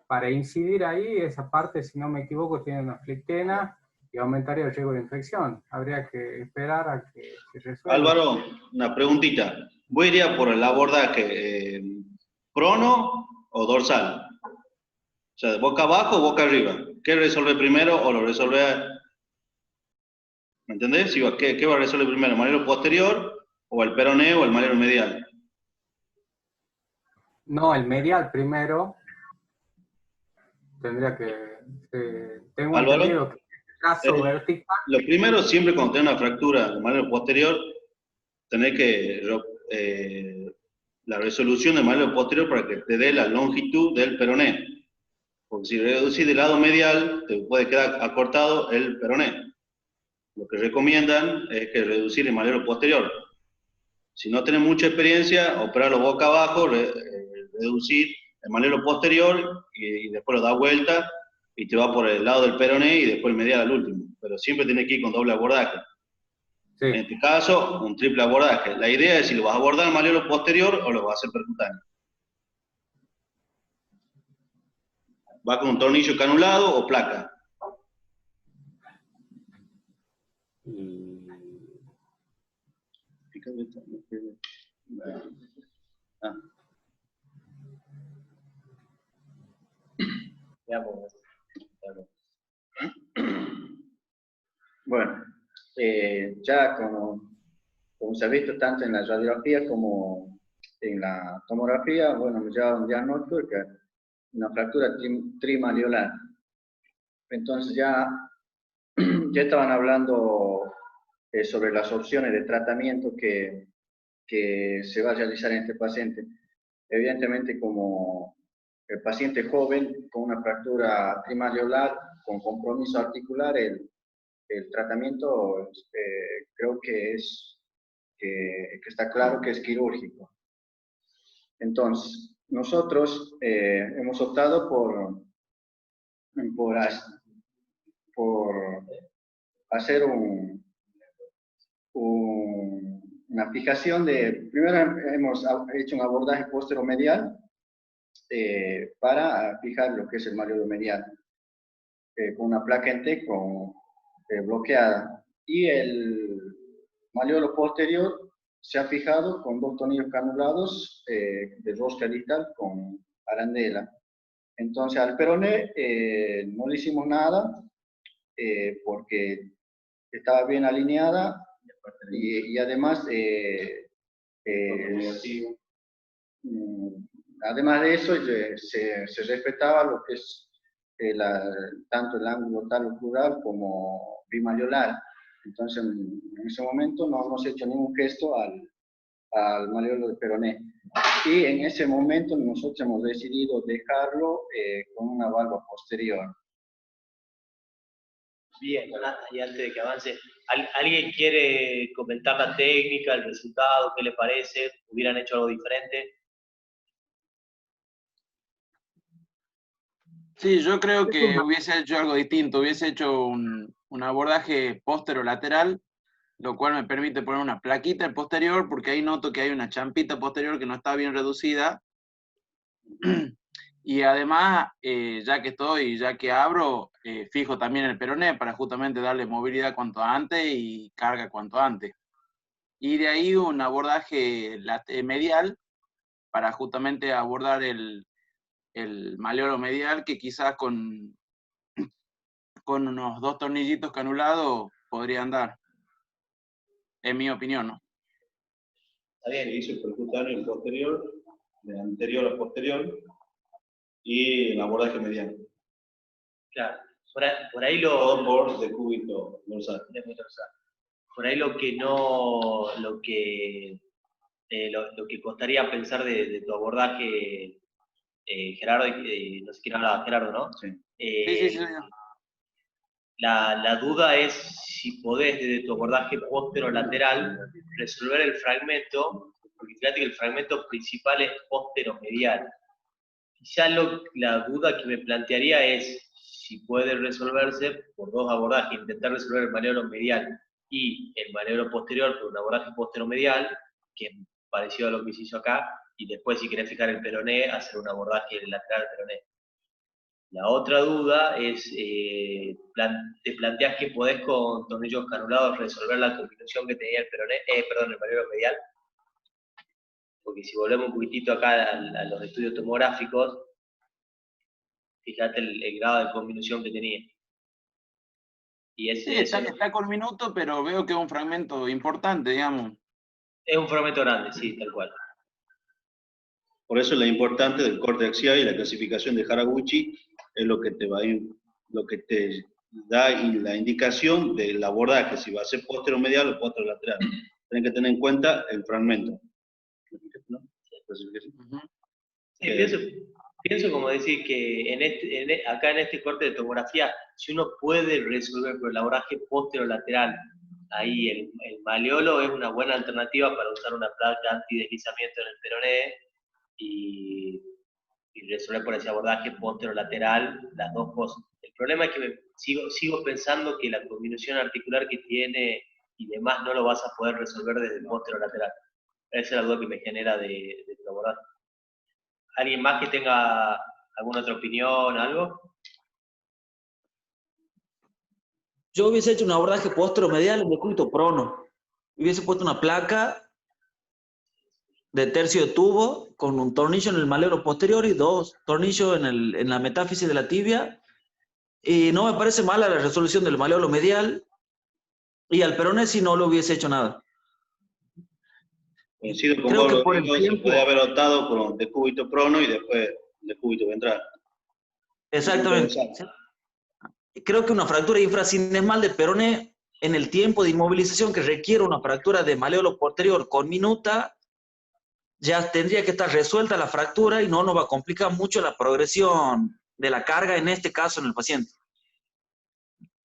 para incidir ahí, esa parte, si no me equivoco, tiene una flictena, y aumentaría el riesgo de infección. Habría que esperar a que se resuelva. Álvaro, una preguntita. ¿Vos irías por el abordaje prono o dorsal? O sea, de boca abajo o boca arriba. ¿Qué resuelve primero o lo resuelve? ¿Me entendés? ¿Qué va a resolver primero? ¿El malero posterior o el peroné o el malero medial? No, el medial primero. Tendría que... tengo Álvaro, entendido que en el caso vertical... Lo primero, siempre cuando tenés una fractura del malero posterior, tenés que la resolución del malero posterior para que te dé la longitud del peroné. Porque si reducís del lado medial, te puede quedar acortado el peroné. Lo que recomiendan es que reducir el malero posterior. Si no tenés mucha experiencia, operarlo boca abajo, reducir el malero posterior y después lo da vuelta y te va por el lado del peroné y después el medial al último. Pero siempre tenés que ir con doble abordaje. Sí. En este caso, un triple abordaje. La idea es si lo vas a abordar el malero posterior o lo vas a hacer percutáneo. ¿Va con un tornillo canulado o placa? Bueno, ya como se ha visto tanto en la radiografía como en la tomografía, bueno, me lleva un diagnóstico de que una fractura trimalleolar. Entonces ya estaban hablando sobre las opciones de tratamiento que se va a realizar en este paciente. Evidentemente, como el paciente joven con una fractura trimalleolar, con compromiso articular, el tratamiento creo que está claro que es quirúrgico. Entonces, nosotros hemos optado por hacer una fijación de... Primero hemos hecho un abordaje posteromedial para fijar lo que es el malleolo medial con una placa en T bloqueada. Y el malleolo posterior se ha fijado con dos tornillos canulados de rosca distal con arandela. Entonces al peroné no le hicimos nada porque estaba bien alineada y además además de eso se respetaba lo que es tanto el ángulo talocrural como bimalleolar. Entonces en ese momento no hemos hecho ningún gesto al malleolo de peroné. Y en ese momento nosotros hemos decidido dejarlo con una valva posterior. Bien, y antes de que avance, ¿alguien quiere comentar la técnica, el resultado, qué le parece? ¿Hubieran hecho algo diferente? Sí, yo creo que hubiese hecho algo distinto, hubiese hecho un abordaje póstero-lateral, lo cual me permite poner una plaquita posterior, porque ahí noto que hay una champita posterior que no está bien reducida. Y además, ya que abro, fijo también el peroné para justamente darle movilidad cuanto antes y carga cuanto antes. Y de ahí un abordaje medial para justamente abordar el maleolo medial, que quizás con unos 2 tornillitos canulados podría andar, en mi opinión, ¿no? Está bien, hizo el percutáneo en posterior, de anterior a posterior, y el abordaje mediano. Claro, por ahí lo... Todo por decúbito dorsal. Por ahí lo que no... Lo que costaría pensar de tu abordaje, Gerardo, no sé quién habla, Gerardo, ¿no? Sí. Sí. La duda es si podés, desde tu abordaje póstero-lateral, resolver el fragmento, porque fíjate que el fragmento principal es póstero-medial. Quizá la duda que me plantearía es si puede resolverse por 2 abordajes, intentar resolver el maleolo medial y el maleolo posterior por un abordaje póstero-medial, que es parecido a lo que se hizo acá, y después, si querés fijar el peroné, hacer un abordaje lateral al peroné. La otra duda es, te planteas que podés con tornillos canulados resolver la combinación que tenía el peroné, el maleolo medial, porque si volvemos un poquitito acá a los estudios tomográficos, fíjate el grado de combinación que tenía. Y Sí, está con minuto, pero veo que es un fragmento importante, digamos. Es un fragmento grande, sí, tal cual. Por eso lo importante del corte axial y la clasificación de Haraguchi es lo que te da la indicación del abordaje, si va a ser postero medial o postero lateral. Tienen que tener en cuenta el fragmento. ¿No? Sí, pienso como decir que acá en este corte de tomografía, si uno puede resolver por el abordaje postero lateral, ahí el maleolo es una buena alternativa para usar una placa antideslizamiento en el peroné y resolver por ese abordaje postero-lateral las dos cosas. El problema es que sigo pensando que la combinación articular que tiene y demás no lo vas a poder resolver desde el postero-lateral. Esa es la duda que me genera de tu abordaje. ¿Alguien más que tenga alguna otra opinión, algo? Yo hubiese hecho un abordaje postero-medial en decúbito prono. Hubiese puesto una placa de tercio de tubo con un tornillo en el maleolo posterior y 2 tornillos en la metáfisis de la tibia. Y no me parece mala la resolución del maleolo medial. Y al peroné si no lo hubiese hecho nada. Coincido con vos, Rodrigo, se puede haber optado por un decúbito prono y después decúbito ventral. Exactamente. Creo que una fractura infrasinesmal de peroné en el tiempo de inmovilización que requiere una fractura de maleolo posterior con minuta, ya tendría que estar resuelta la fractura y no nos va a complicar mucho la progresión de la carga, en este caso en el paciente.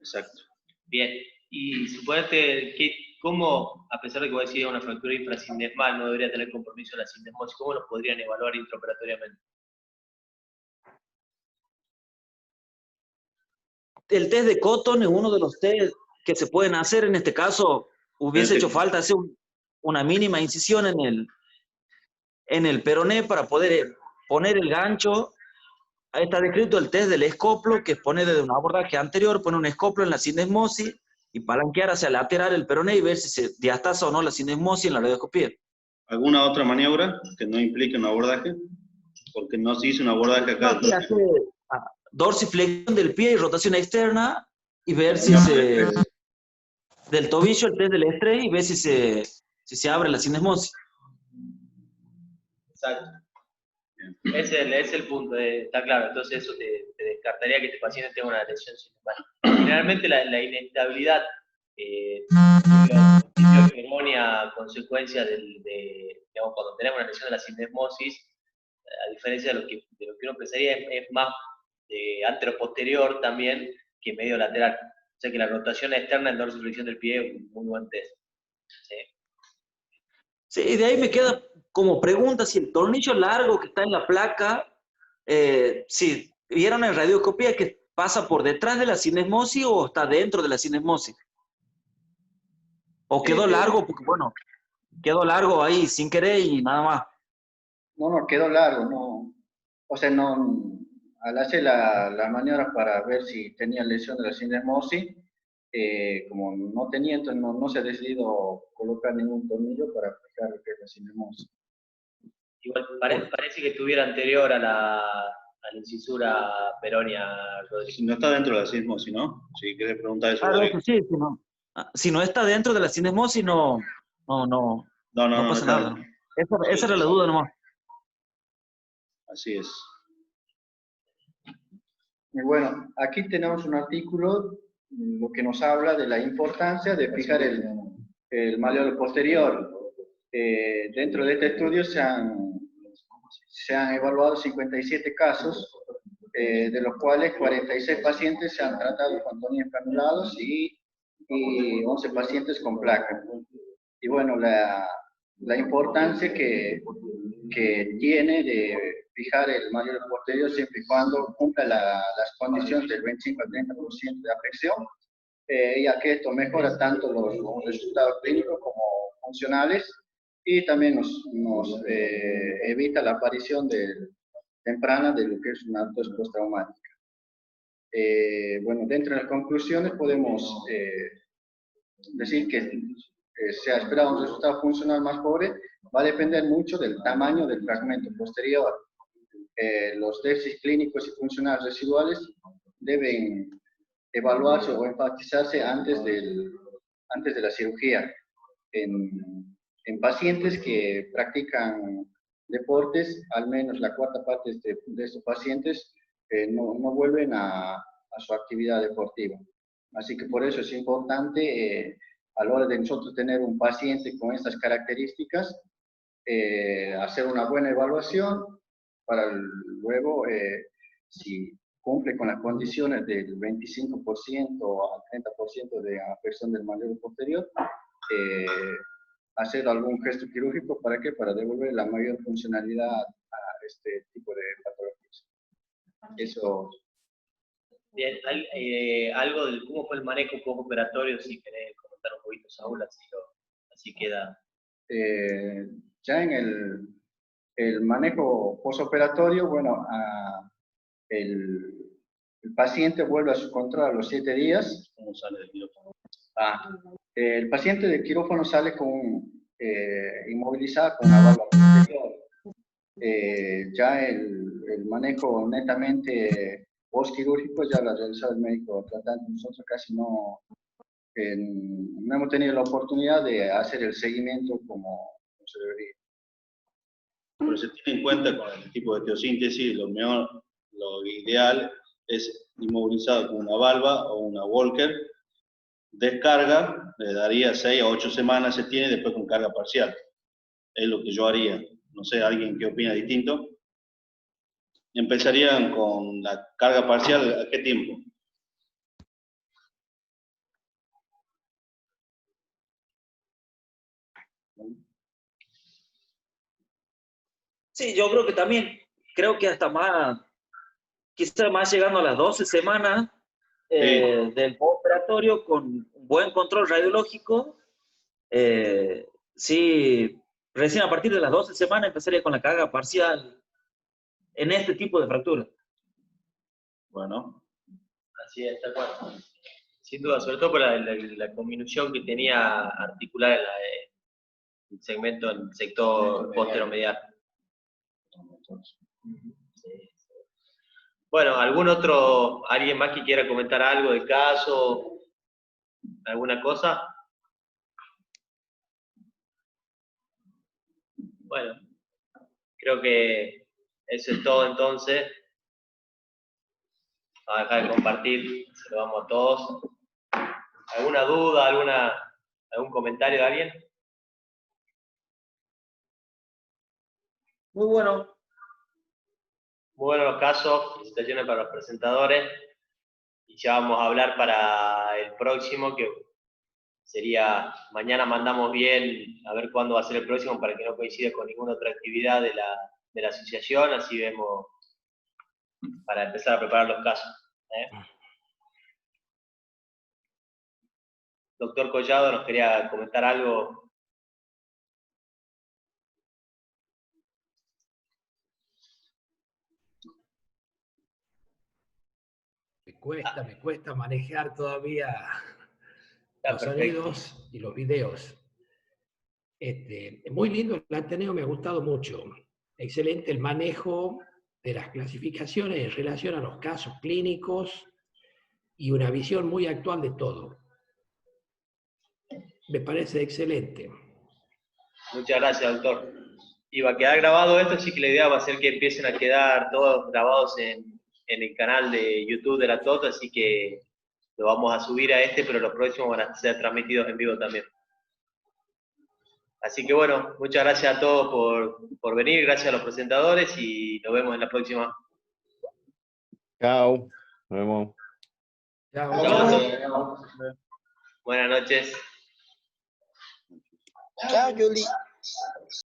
Exacto. Bien, y suponete que cómo, a pesar de que vos decís una fractura infrasinesmal no debería tener compromiso la sinesmosis, ¿cómo lo podrían evaluar intraoperatoriamente? El test de Cotton es uno de los test que se pueden hacer. En este caso, hubiese hecho falta hacer una mínima incisión en el peroné para poder poner el gancho. Ahí está descrito el test del escoplo, que pone desde un abordaje anterior, pone un escoplo en la sinesmosis y palanquear hacia lateral el peroné y ver si se diastasa o no la sinesmosis en la radioscopía. ¿Alguna otra maniobra que no implique un abordaje? Porque no se hizo un abordaje acá. Dorsiflexión del pie y rotación externa y ver si del tobillo el test del estrés y ver si se abre la sinesmosis. Exacto. Ese es el punto, está claro. Entonces eso te descartaría que este paciente tenga una lesión sinesmal. Generalmente la inestabilidad errónea a consecuencia digamos, cuando tenemos una lesión de la sinesmosis, a diferencia de lo que uno pensaría, es más anteroposterior también que medio lateral. O sea que la rotación externa en dorsiflexión del pie es un muy buen test. ¿Sí? Sí, de ahí me queda como pregunta si el tornillo largo que está en la placa, si ¿vieron en radioscopía que pasa por detrás de la sinesmosis o está dentro de la sinesmosis? ¿O quedó largo? Porque bueno, quedó largo ahí sin querer y nada más. No, quedó largo, no. O sea, no, al hacer la maniobra para ver si tenía lesión de la sinesmosis, como no tenía, entonces no se ha decidido colocar ningún tornillo para fijar lo que es la sinesmosis. Igual parece que estuviera anterior a la incisura peronia, Rodrigo. Si no está dentro de la sinesmosis, ¿no? Si quieres preguntar eso, Claro, eso sí, si no está dentro de la sinesmosis, no pasa nada. Esa era la duda nomás. Así es. Y bueno, aquí tenemos un artículo lo que nos habla de la importancia de fijar el malleolo posterior. Dentro de este estudio se han evaluado 57 casos, de los cuales 46 pacientes se han tratado con tornillos canulados y 11 pacientes con placa. Y bueno, la importancia que tiene de fijar el malleolo posterior siempre y cuando cumpla las condiciones del 25 al 30% de afección, ya que esto mejora tanto los resultados clínicos como funcionales y también nos evita la aparición temprana de lo que es una artrosis postraumática. Bueno, dentro de las conclusiones podemos decir que se ha esperado un resultado funcional más pobre, va a depender mucho del tamaño del fragmento posterior. Los déficits clínicos y funcionales residuales deben evaluarse o enfatizarse antes de la cirugía. En pacientes que practican deportes, al menos la cuarta parte de estos pacientes no vuelven a su actividad deportiva. Así que por eso es importante, a la hora de nosotros tener un paciente con estas características, hacer una buena evaluación para luego, si cumple con las condiciones del 25% al 30% de afección del malleolo posterior, hacer algún gesto quirúrgico. ¿Para qué? Para devolver la mayor funcionalidad a este tipo de patologías. Eso. Bien, algo de cómo fue el manejo postoperatorio, si querés comentar un poquito, Saúl, así queda. Ya en el manejo postoperatorio, bueno, el paciente vuelve a su control a los 7 días. ¿Cómo sale del quirófano? El paciente del quirófano sale inmovilizado con una válvula posterior. Ya el manejo netamente postquirúrgico ya lo ha realizado el médico tratante. Nosotros casi no hemos tenido la oportunidad de hacer el seguimiento como se debería. Pero se tiene en cuenta con el tipo de teosíntesis, lo ideal es inmovilizado con una valva o una Walker. Descarga, le daría 6 a 8 semanas, se tiene después con carga parcial. Es lo que yo haría. No sé, ¿alguien qué opina distinto? Empezarían con la carga parcial, ¿a qué tiempo? Sí, yo creo que también, creo que hasta más, quizás más llegando a las 12 semanas del postoperatorio con un buen control radiológico. Sí, recién a partir de las 12 semanas empezaría con la carga parcial en este tipo de fracturas. Bueno. Así es, está claro. Sin duda, sobre todo por la conminución que tenía articular en el segmento, en el sector posteromedial. Bueno, alguien más que quiera comentar algo del caso? ¿Alguna cosa? Bueno, creo que eso es todo entonces. Vamos a dejar de compartir, se lo vamos a todos. ¿Alguna duda, algún comentario de alguien? Muy bueno. Muy buenos los casos, felicitaciones para los presentadores. Y ya vamos a hablar para el próximo, que sería, mañana mandamos bien a ver cuándo va a ser el próximo para que no coincida con ninguna otra actividad de la asociación, así vemos para empezar a preparar los casos. Doctor Collado, ¿nos quería comentar algo? Me cuesta manejar todavía los perfecto. sonidos y los videos. Muy lindo el Ateneo, me ha gustado mucho. Excelente el manejo de las clasificaciones en relación a los casos clínicos y una visión muy actual de todo. Me parece excelente. Muchas gracias, doctor. Y va a quedar grabado esto, así que la idea va a ser que empiecen a quedar todos grabados en el canal de YouTube de la TOT, así que lo vamos a subir a este, pero los próximos van a ser transmitidos en vivo también. Así que bueno, muchas gracias a todos por venir, gracias a los presentadores y nos vemos en la próxima. Chao. Nos vemos. Chao. Buenas noches. Chao, Julie.